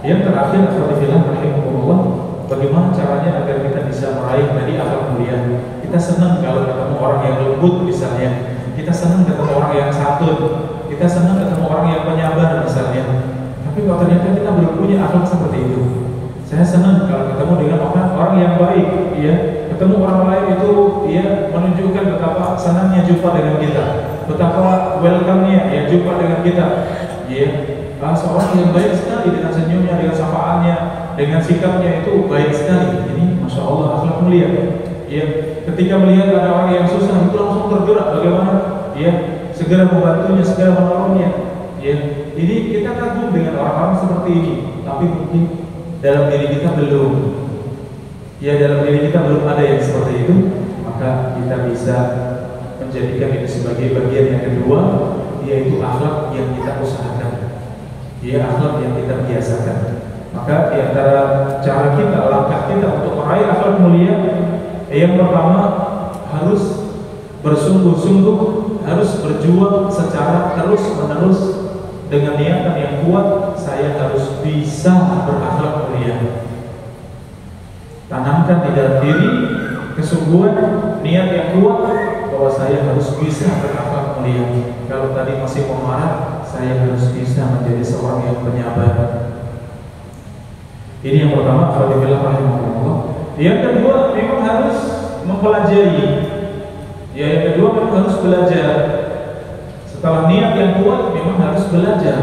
Yang terakhir, akhwati fillah rahimakumullah, bagaimana caranya agar kita bisa meraih dari akhlak mulia? Kita senang kalau ketemu orang yang lembut misalnya, kita senang ketemu orang yang santun, kita senang ketemu orang yang penyabar misalnya. Tapi kalau ternyata kita belum punya akhlak seperti itu, saya senang kalau ketemu dengan orang yang baik, ya, ketemu orang lain itu, ya, menunjukkan betapa senangnya jumpa dengan kita, betapa welcome-nya, ya, jumpa dengan kita, ya, seorang yang baik sekali dengan senyumnya, dengan sapaannya, dengan sikapnya itu baik sekali. Ini masya Allah akhlak mulia. Ya, ketika melihat ada orang yang susah, itu langsung tergerak bagaimana, ya, segera membantunya, segera menolongnya. Ya, ini kita kagum dengan orang-orang seperti ini. Tapi mungkin dalam diri kita belum, ya, dalam diri kita belum ada yang seperti itu. Maka kita bisa menjadikan itu sebagai bagian yang kedua, yaitu akhlak yang kita usahakan, ya, akhlak yang kita biasakan. Maka di antara cara kita, langkah kita untuk meraih akhlak mulia, yang pertama harus bersungguh-sungguh, harus berjuang secara terus-menerus dengan niatan yang kuat. Saya harus bisa berakhlak mulia. Tanamkan di dalam diri kesungguhan, niat yang kuat bahwa saya harus bisa berakhlak mulia. Kalau tadi masih pemarah, saya harus bisa menjadi seorang yang penyabar. Ini yang pertama, akhwati rahimahullah. Yang kedua, memang harus mempelajari. Ya, yang kedua memang harus belajar. Setelah niat yang kuat, memang harus belajar.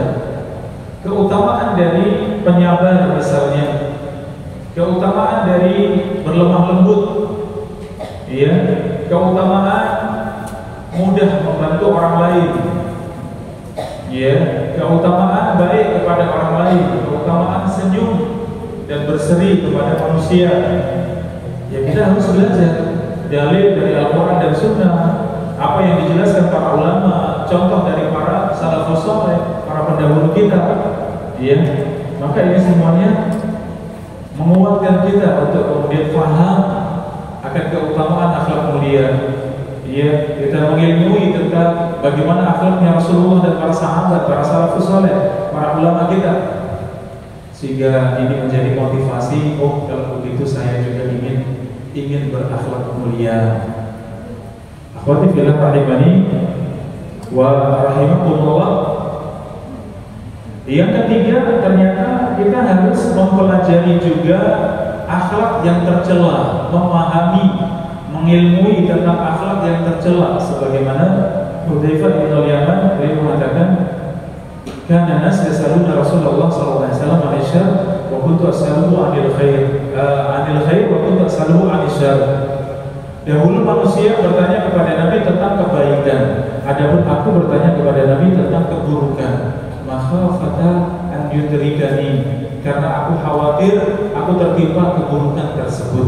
Keutamaan dari penyabar misalnya, keutamaan dari berlemah lembut, ya, keutamaan mudah membantu orang lain, ya, keutamaan baik kepada orang lain, keutamaan senyum dan berseri kepada manusia. Ya, kita harus belajar dalil dari Al-Quran dan Sunnah, apa yang dijelaskan para ulama, contoh dari para salafus saleh, para pendahulu kita, ya. Maka ini semuanya menguatkan kita untuk kemudian paham akan keutamaan akhlak mulia. Ya, kita mengilmui tentang bagaimana akhlaknya Rasulullah dan para sahabat, para salafus saleh, para ulama kita, sehingga ini menjadi motivasi. Oh, kalau begitu saya juga ingin berakhlak mulia. Akhwati fillah rahimani wa rahimakumullah. Yang ketiga, ternyata kita harus mempelajari juga akhlak yang tercela, memahami, mengilmui tentang akhlak yang tercela. Sebagaimana Hudzaifah bin Yaman beliau mengatakan, "Kana nas yasaluna Rasulullah sallallahu alaihi wasallam Aisyah wa kuntu as'aluhu 'anil khair, wa kuntu as'aluhu 'anil syarr." Dahulu manusia bertanya kepada Nabi tentang kebaikan, adapun aku bertanya kepada Nabi tentang keburukan. Makhafata an yudrikani, karena aku khawatir aku tertimpa keburukan tersebut.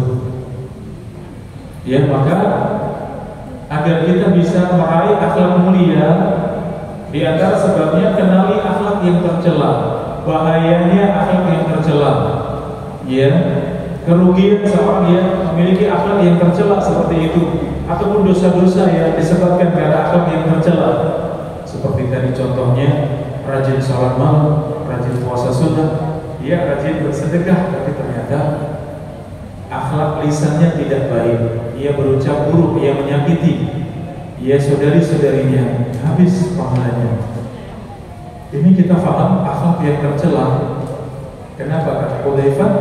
Ya, maka agar kita bisa meraih akhlak mulia, di antara sebabnya kenali akhlak yang tercela, bahayanya akhlak yang tercela. Ya, kerugian seorang yang memiliki akhlak yang tercela seperti itu, ataupun dosa-dosa yang disebabkan karena akhlak yang tercela. Seperti tadi contohnya, rajin sholat malam, rajin puasa sunnah, dia rajin bersedekah, tapi ternyata akhlak lisannya tidak baik. Ia berucap buruk, ia menyakiti, ia saudari-saudarinya, habis pahalanya. Ini kita paham akhlak yang tercela. Kenapa? Kata Hudzaifah,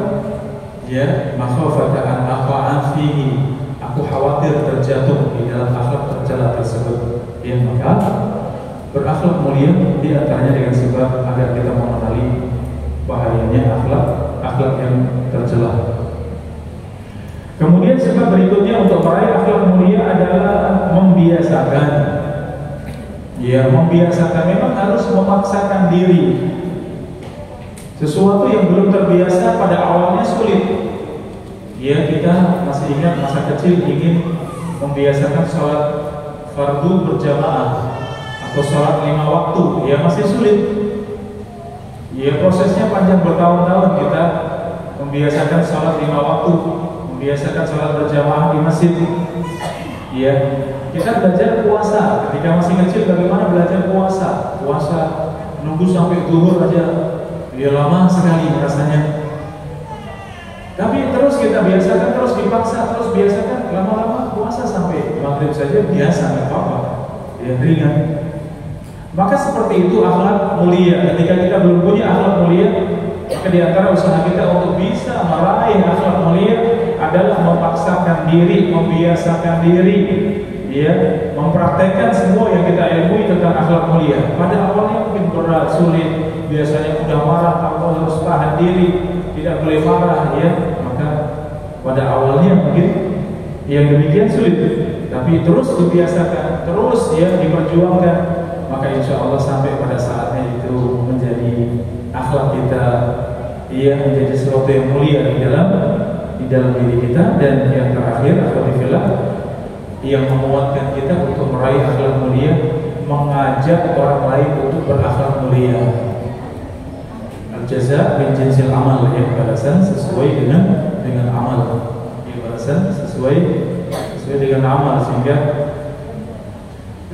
ya, makhafata an aqa'a fihi, aku khawatir terjatuh di dalam akhlak tercela tersebut. Ya, maka berakhlak mulia di antaranya dengan sebab agar kita mengenali bahayanya akhlak yang tercela. Kemudian sebab berikutnya untuk meraih akhlak mulia adalah membiasakan. Ya, membiasakan, memang harus memaksakan diri. Sesuatu yang belum terbiasa pada awalnya sulit. Ya, kita masih ingat masa kecil ingin membiasakan sholat fardu berjamaah atau sholat 5 waktu, ya masih sulit. Ya, prosesnya panjang, bertahun-tahun kita membiasakan sholat 5 waktu, membiasakan sholat berjamaah di masjid. Ya, kita belajar puasa ketika masih kecil, bagaimana belajar puasa? Puasa nunggu sampai zuhur aja, ya lama sekali rasanya. Tapi terus kita biasakan, terus dipaksa, terus biasakan, lama-lama puasa sampai maghrib saja biasa, nggak apa-apa, ya ringan. Maka seperti itu akhlak mulia. Ketika kita belum punya akhlak mulia, maka di antara usaha kita untuk bisa meraih akhlak mulia adalah memaksakan diri, membiasakan diri, ya, mempraktekkan semua yang kita ilmui tentang akhlak mulia. Pada awalnya mungkin berat, sulit, biasanya mudah marah, kamu harus tahan diri, tidak boleh marah, ya. Maka pada awalnya mungkin yang demikian sulit, tapi terus dibiasakan, terus ya diperjuangkan, maka insya Allah sampai pada saatnya itu menjadi akhlak kita, ia menjadi sesuatu yang mulia di dalam diri kita. Dan yang terakhir, alhamdulillah, yang memuatkan kita untuk meraih akhlak mulia, mengajak orang lain untuk berakhlak mulia. Al-jaza min jinsil amal, ya, balasan sesuai dengan amal, ya, balasan sesuai dengan amal. Sehingga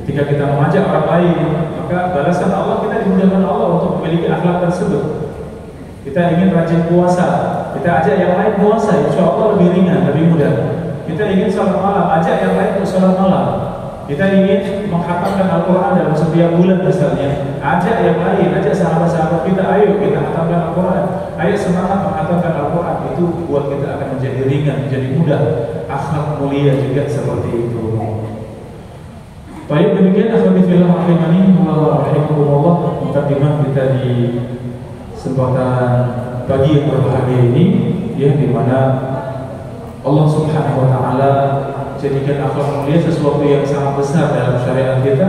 ketika kita mengajak orang lain, maka balasan Allah, kita dimudahkan Allah untuk memiliki akhlak tersebut. Kita ingin rajin puasa, kita ajak yang lain puasa, insya Allah lebih ringan, lebih mudah. Kita ingin sholat malam, ajak yang lain untuk sholat malam. Kita ingin menghatamkan Al-Quran dalam setiap bulan misalnya, ajak yang lain, ajak sahabat-sahabat kita, ayo kita hatamkan Al-Quran, ayo semangat menghatamkan Al-Quran. Itu buat kita akan menjadi ringan, menjadi mudah. Akhlak mulia juga seperti itu. Baik, demikian akhwati fillah rahimani wa rahimakumullah, mukadimah kita di kesempatan pagi yang berbahagia ini, ya, di mana Allah Subhanahu wa taala jadikan akhlak mulia sesuatu yang sangat besar dalam syariat kita,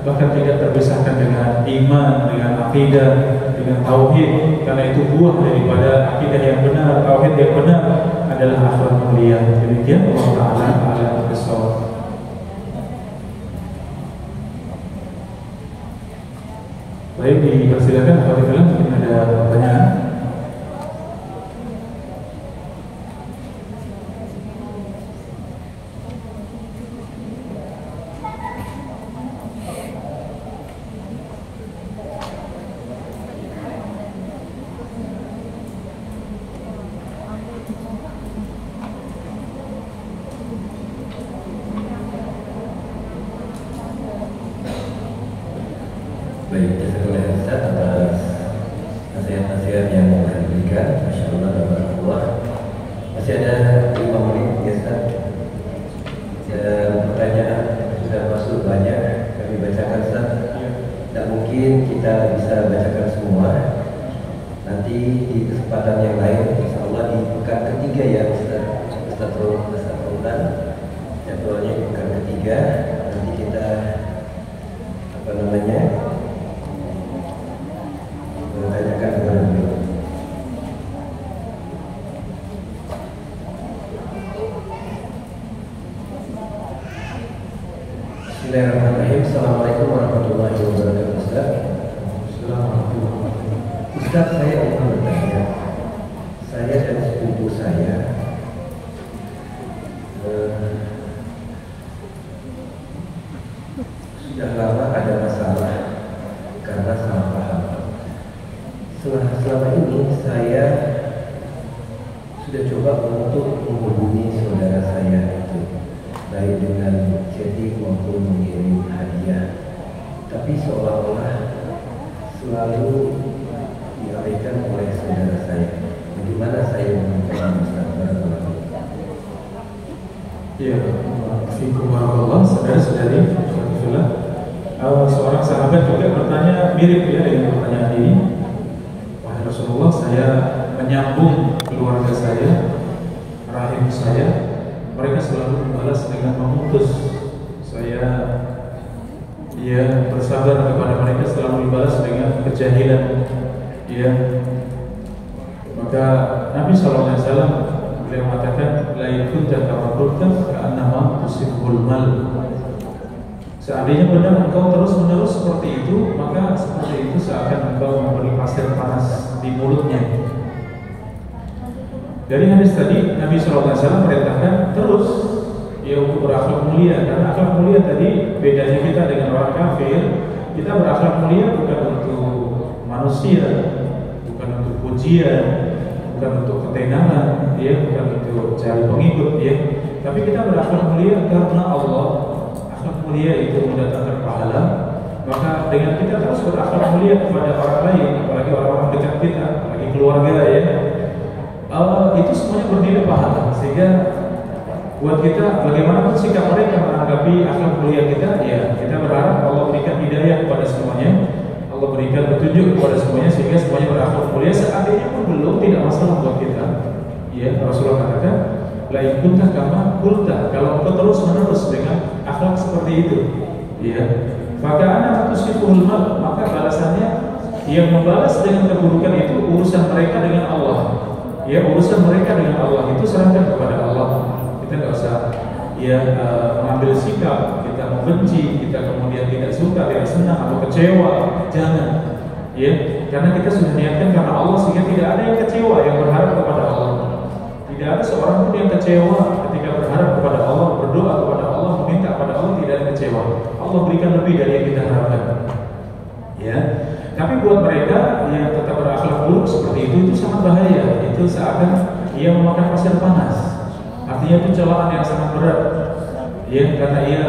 bahkan tidak terpisahkan dengan iman, dengan akidah, dengan tauhid. Karena itu buah daripada akidah yang benar, tauhid yang benar adalah akhlak mulia. Demikian Allah taala ala bisawab. Baik, dipersilakan kepada kalian mungkin ada pertanyaan. Baik, terima kasih Ustaz atas nasihat-nasihat yang telah diberikan. Masya Allah, tabarakallah. Masih ada 5 menit ya Ustaz. Dan pertanyaan sudah masuk banyak, kami bacakan Ustaz. Tidak mungkin kita bisa bacakan semua. Nanti di kesempatan yang lain, insya Allah di pekan ketiga ya Ustaz Roland, jadwalnya di pekan ketiga. Nanti kita bertanyakan kepada beliau. Bismillahirrahmanirrahim. Assalamualaikum warahmatullahi wabarakatuh. Ustaz, Ustaz, saya ingin bertanya. Saya dan sepupu saya sudah lama ada masalah karena salah paham. Selama ini saya sudah coba untuk menghubungi saudara saya itu, baik dengan chatting maupun mengirim hadiah, tapi seolah-olah selalu diabaikan oleh saudara saya. Bagaimana saya meminta Ustaz? Ya, Assalamualaikum saudara-saudari. Seorang sahabat juga bertanya mirip ya dengan pertanyaan ini. Wahai Rasulullah, saya menyambung keluarga saya, rahim saya, mereka selalu membalas dengan memutus. Saya bersabar kepada mereka, selalu dibalas dengan kejahilan. Ya, maka Nabi SAW beliau mengatakan, la yakunta kama qulta ka'annama tusibul mal. Seandainya benar engkau terus-menerus seperti itu, maka seperti itu seakan engkau memberi pasir panas di mulutnya. Dari hadis tadi, Nabi SAW perintahkan terus untuk berakhlak mulia. Karena akhlak mulia tadi bedanya kita dengan orang kafir. Kita berakhlak mulia bukan untuk manusia, bukan untuk pujian, bukan untuk ketenaran, bukan untuk cari pengikut, tapi kita berakhlak mulia karena Allah. Akhlak mulia itu mendatangkan pahala. Maka dengan kita terus berakhlak mulia kepada orang lain, apalagi orang-orang dekat kita, apalagi keluarga, itu semuanya bernilai pahala. Sehingga buat kita, bagaimana sikap mereka menanggapi akhlak mulia kita, kita berharap Allah berikan hidayah kepada semuanya, Allah berikan petunjuk kepada semuanya, sehingga semuanya berakhlak mulia. Seandainya pun belum, tidak masalah buat kita. Rasulullah katakan, la yakunta kama qulta, kalau engkau terus menerus dengan akhlak seperti itu, maka anak tusiful mal, maka balasannya yang membalas dengan keburukan itu urusan mereka dengan Allah. Urusan mereka dengan Allah itu serahkan kepada Allah. Kita nggak usah mengambil sikap kita membenci, kita kemudian tidak suka, tidak senang atau kecewa. Jangan, karena kita sudah niatkan karena Allah, sehingga tidak ada yang kecewa yang berharap kepada Allah. Tidak ada seorang pun yang kecewa ketika berharap kepada Allah, berdoa kepada Allah, meminta kepada Allah, tidak ada kecewa. Allah berikan lebih dari yang kita harapkan. Tapi buat mereka yang tetap berakhlak buruk seperti itu sangat bahaya. Itu seakan ia memakan pasir panas. Artinya itu celaan yang sangat berat. Karena ia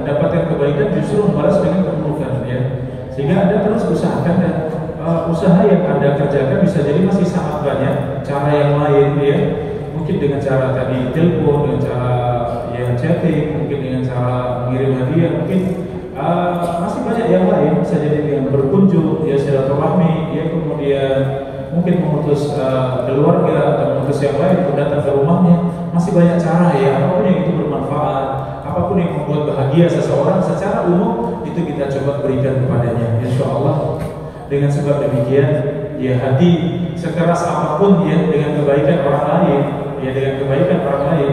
mendapatkan kebaikan justru membalas dengan keburukan. Sehingga Anda terus usahakan, dan usaha yang Anda kerjakan bisa jadi masih sangat banyak cara yang lain, mungkin dengan cara tadi telepon, dengan cara chatting, mungkin dengan cara mengirim hadiah, mungkin masih banyak yang lain. Bisa jadi dengan berkunjung, silaturahmi, kemudian mungkin memutus keluarga atau memutus yang lain untuk datang ke rumahnya. Masih banyak cara, apapun yang itu bermanfaat, apapun yang membuat bahagia seseorang secara umum, itu kita coba berikan kepadanya. Insya Allah dengan sebab demikian, hati sekeras apapun dengan kebaikan orang lain, dengan kebaikan orang lain,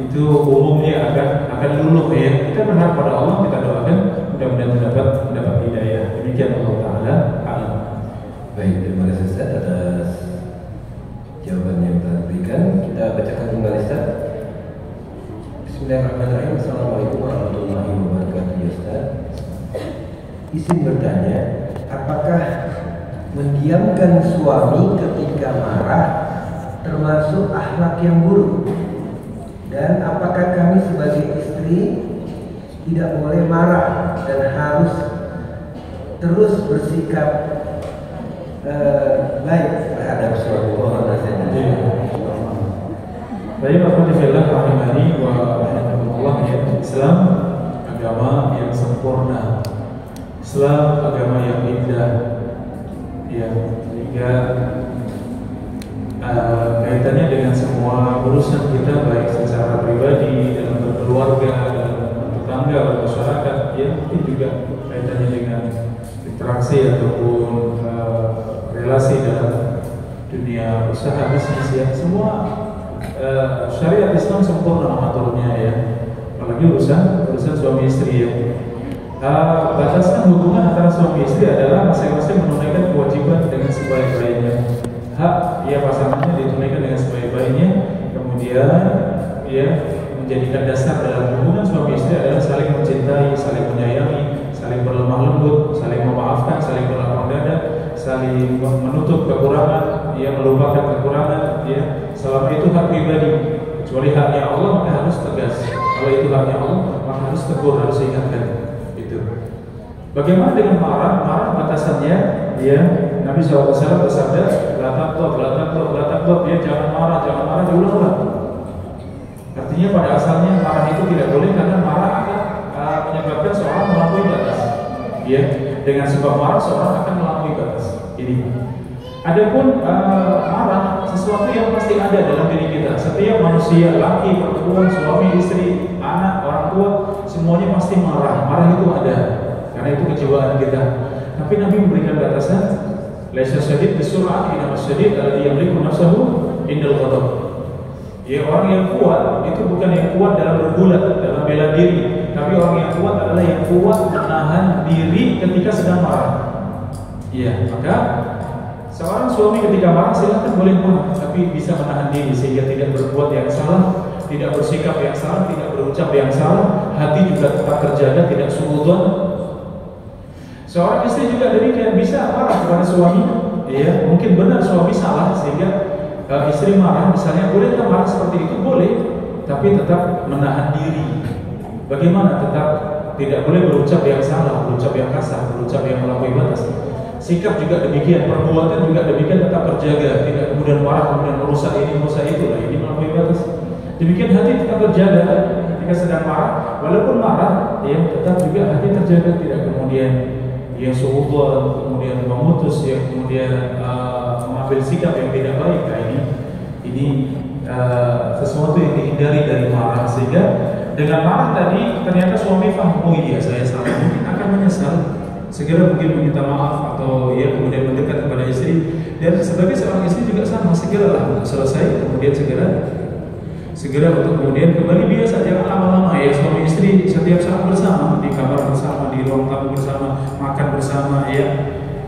itu umumnya akan luluh. Kita berharap pada Allah, kita doakan mudah-mudahan mendapat hidayah. Demikian Allah Ta'ala alam. Baik, terima kasih Ustaz atas jawaban yang telah diberikan. Kita bacakan kembali Ustaz. Bismillahirrahmanirrahim. Assalamualaikum warahmatullahi wabarakatuh. Ustaz, izin bertanya, apakah mendiamkan suami ketika marah termasuk akhlak yang buruk? Dan apakah kami sebagai istri tidak boleh marah dan harus terus bersikap baik terhadap suatu orang nasihat. Baik, alhamdulillah rahimani wa rahimakumullah, ya. Islam agama yang sempurna, Islam agama yang indah, ya, sehingga kaitannya dengan semua urusan kita baik secara pribadi, dalam berkeluarga, dalam bertetangga, bermasyarakat, ya, ini juga kaitannya dengan interaksi ataupun relasi dalam dunia usaha bisnis, ya, semua syariat Islam sempurna aturnya, ya, apalagi urusan suami istri, ya. Batasan hubungan antara suami istri adalah masing-masing menunaikan kewajiban dengan sebaik-baiknya. Hak ya pasangannya ditunaikan dengan sebaik-baiknya, kemudian ya menjadikan dasar dalam hubungan suami istri adalah saling mencintai, saling menyayangi, saling berlemah lembut, saling memaafkan, saling berlapang dada, saling menutup kekurangan, ya, melupakan kekurangan, ya. Selama itu hak pribadi, kecuali haknya Allah maka harus tegas. Kalau itu haknya Allah maka harus tegur, harus ingatkan. Itu. Bagaimana dengan marah? Marah batasannya, ya. Nabi SAW bersabda, la taqdab, ya, jangan marah, diulang-ulang. Artinya pada asalnya marah itu tidak boleh karena marah akan menyebabkan seorang melampaui batas. Ya, dengan sebab marah seorang akan melampaui batas. Ini. Adapun marah sesuatu yang pasti ada dalam diri kita. Setiap manusia, laki, perempuan, suami, istri, anak, orang tua, semuanya pasti marah. Marah itu ada karena itu kejiwaan kita. Tapi Nabi memberikan batasan, laisa syadid bisur'ah, inama syadid alladhi yamliku nafsahu indal ghadab. Ya, orang yang kuat itu bukan yang kuat dalam bergulat, dalam bela diri, tapi orang yang kuat adalah yang kuat menahan diri ketika sedang marah. Ya, maka seorang suami ketika marah silakan boleh marah, tapi bisa menahan diri sehingga tidak berbuat yang salah, tidak bersikap yang salah, tidak berucap yang salah, hati juga tetap terjaga, tidak suudzon. Seorang istri juga demikian, bisa marah kepada suami, ya, mungkin benar suami salah sehingga istri marah, misalnya boleh tak marah seperti itu? Boleh, tapi tetap menahan diri. Bagaimana? Tetap tidak boleh berucap yang salah, berucap yang kasar, berucap yang melampaui batas. Sikap juga demikian, perbuatan juga demikian, tetap terjaga, tidak kemudian marah, kemudian merusak ini, merusak itu, lah ini melampaui batas. Demikian hati tetap terjaga ketika sedang marah, walaupun marah, ya, tetap juga hati terjaga, tidak kemudian ya suudzon, kemudian memutus, ya, kemudian mengambil sikap yang tidak baik. Nah, ini sesuatu yang dihindari dari marah, sehingga dengan marah tadi ternyata suami paham, oh iya saya salah, mungkin akan menyesal, segera mungkin meminta maaf atau ya kemudian mendekat kepada istri. Dan sebagai seorang istri juga sama, segeralah untuk selesai, kemudian segera untuk kemudian kembali biasa, jangan lama-lama, ya. Suami istri setiap saat bersama, di kamar bersama, di ruang tamu bersama, makan bersama, ya.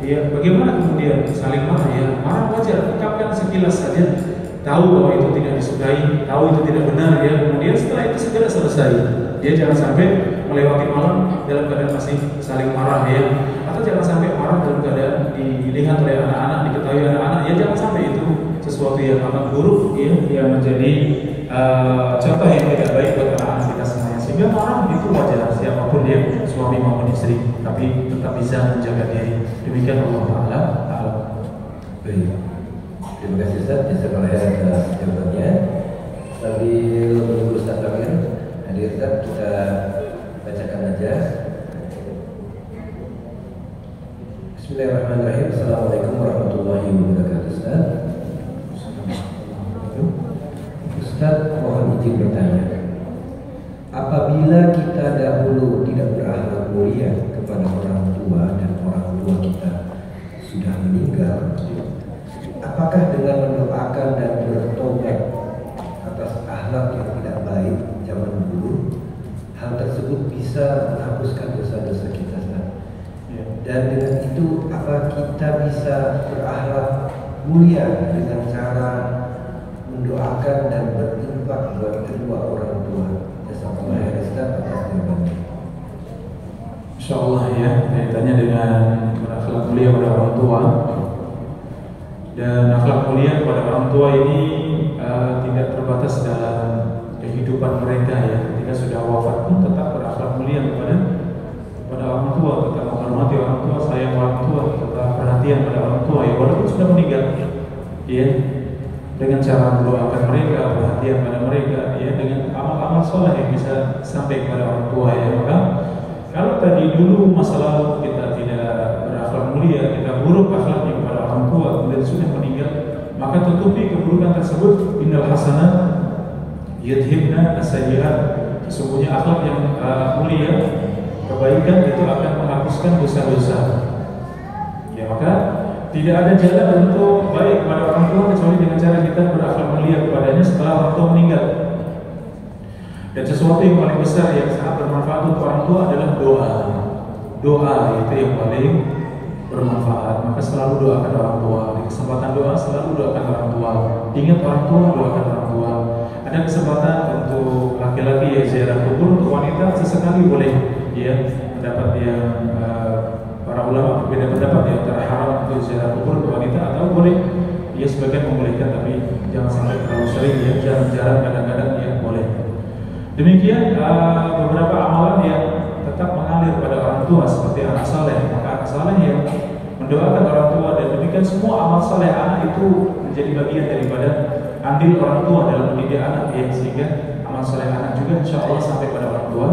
Ya, bagaimana kemudian saling marah, ya, marah wajar, ungkapkan sekilas saja, tahu bahwa itu tidak disukai, tahu itu tidak benar, ya, kemudian setelah itu segera selesai. Ya, jangan sampai melewati malam dalam keadaan masih saling marah, ya, atau jangan sampai marah dalam keadaan dilihat oleh anak-anak, diketahui anak-anak, ya, jangan sampai itu sesuatu yang amat buruk, ya, yang menjadi contoh yang tidak baik buat anak-anak kita semuanya. Sehingga marah itu wajar, siapapun dia, suami maupun istri, tapi tetap bisa menjaga diri. Demikian Allah Ta'ala. Baik, terima kasih Ustaz, jazakallahu khairan atas jawabannya. Sambil menunggu Ustaz Amir hadir, Ustaz, kita bacakan aja. Bismillahirrahmanirrahim. Assalamualaikum warahmatullahi wabarakatuh. Ustaz, mohon izin bertanya. Apabila kita dahulu tidak berakhlak mulia kepada orang tua dan orang tua kita sudah meninggal, apakah dengan mendoakan dan bertobat atas akhlak yang tidak baik zaman dulu, hal tersebut bisa menghapuskan dosa-dosa kita, Ustaz? Dan dengan itu, apa kita bisa berakhlak mulia dengan cara mendoakan dan berinfak buat kedua orang tua? Jazakallahu khairan Ustaz atas jawabannya. Insyaallah, ya, kaitannya dengan berakhlak mulia pada orang tua. Dan akhlak mulia kepada orang tua ini tidak terbatas dalam kehidupan mereka, ya. Ketika sudah wafat pun tetap berakhlak mulia kepada orang tua, tetap menghormati orang tua, sayang ya, dengan cara mendoakan mereka, perhatian pada mereka, ya, dengan amal-amal soleh yang bisa sampai kepada orang tua, ya. Maka kalau tadi dulu masa lalu kita tidak berakhlak mulia, kita buruk akhlaknya kepada orang tua, kemudian sudah meninggal, maka tutupi keburukan tersebut. Innal hasanat yudhibna as-sayyi'at. Sesungguhnya akhlak yang mulia, kebaikan itu akan menghapuskan dosa-dosa. Ya, maka tidak ada jalan untuk baik kepada orang tua kecuali dengan cara kita berakhlak mulia kepadanya setelah orang tua meninggal. Dan sesuatu yang paling besar yang sangat bermanfaat untuk orang tua adalah doa. Doa itu yang paling bermanfaat. Maka selalu doakan orang tua. Di kesempatan doa selalu doakan orang tua. Ingat orang tua, doakan orang tua. Ada kesempatan untuk laki-laki yang ziarah kubur, untuk wanita sesekali boleh, ya, pendapat yang para ulama berbeda pendapat di antara haram untuk ziarah kubur untuk wanita atau boleh. Ya, sebagian membolehkan, tapi jangan sampai terlalu sering, ya, jarang-jarang, kadang-kadang ya boleh. Demikian beberapa amalan yang tetap mengalir pada orang tua seperti anak saleh. Maka anak saleh yang mendoakan orang tua, dan demikian semua amal saleh anak itu menjadi bagian daripada andil orang tua dalam mendidik anak, ya, sehingga amal saleh anak juga insya Allah sampai pada orang tua.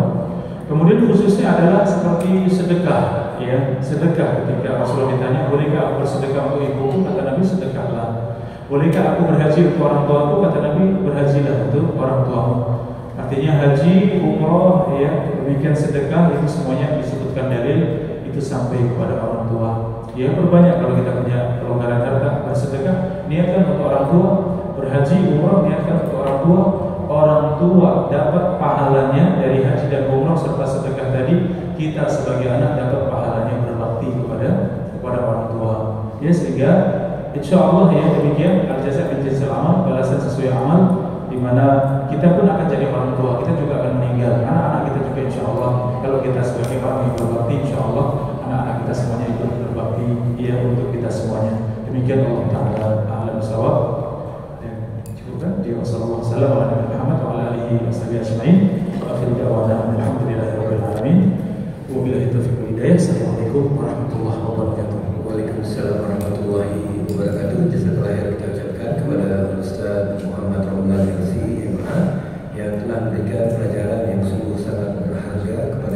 Kemudian khususnya adalah seperti sedekah, ya, sedekah. Ketika Rasulullah ditanya, bolehkah aku bersedekah untuk ibuku? Kata Nabi, sedekahlah. Bolehkah aku berhaji untuk orang tuaku? Kata Nabi, berhajilah untuk orang tuamu. Artinya haji, umroh, ya, demikian sedekah, itu semuanya disebutkan dalil itu sampai kepada orang tua. Ya, perbanyak kalau kita punya kelonggaran harta, bersedekah, niatkan untuk orang tua. Berhaji, umroh, niatkan untuk orang tua. Orang tua dapat pahalanya dari haji dan umroh serta sedekah tadi. Kita sebagai anak dapat pahalanya berbakti kepada orang tua. Ya, sehingga insya Allah, ya, demikian al-jaza bil jinsil amal, balasan sesuai amal, di mana kita pun akan jadi orang tua, kita juga akan meninggal, anak-anak kita juga insya Allah. Kalau kita sebagai orang yang berbakti, insya Allah anak-anak kita semuanya ikut berbakti, ya, untuk kita semuanya. Demikian Allah Ta'ala a'lam bishawab. Dan cukupkan. Wassalamualaikum warahmatullahi wabarakatuh.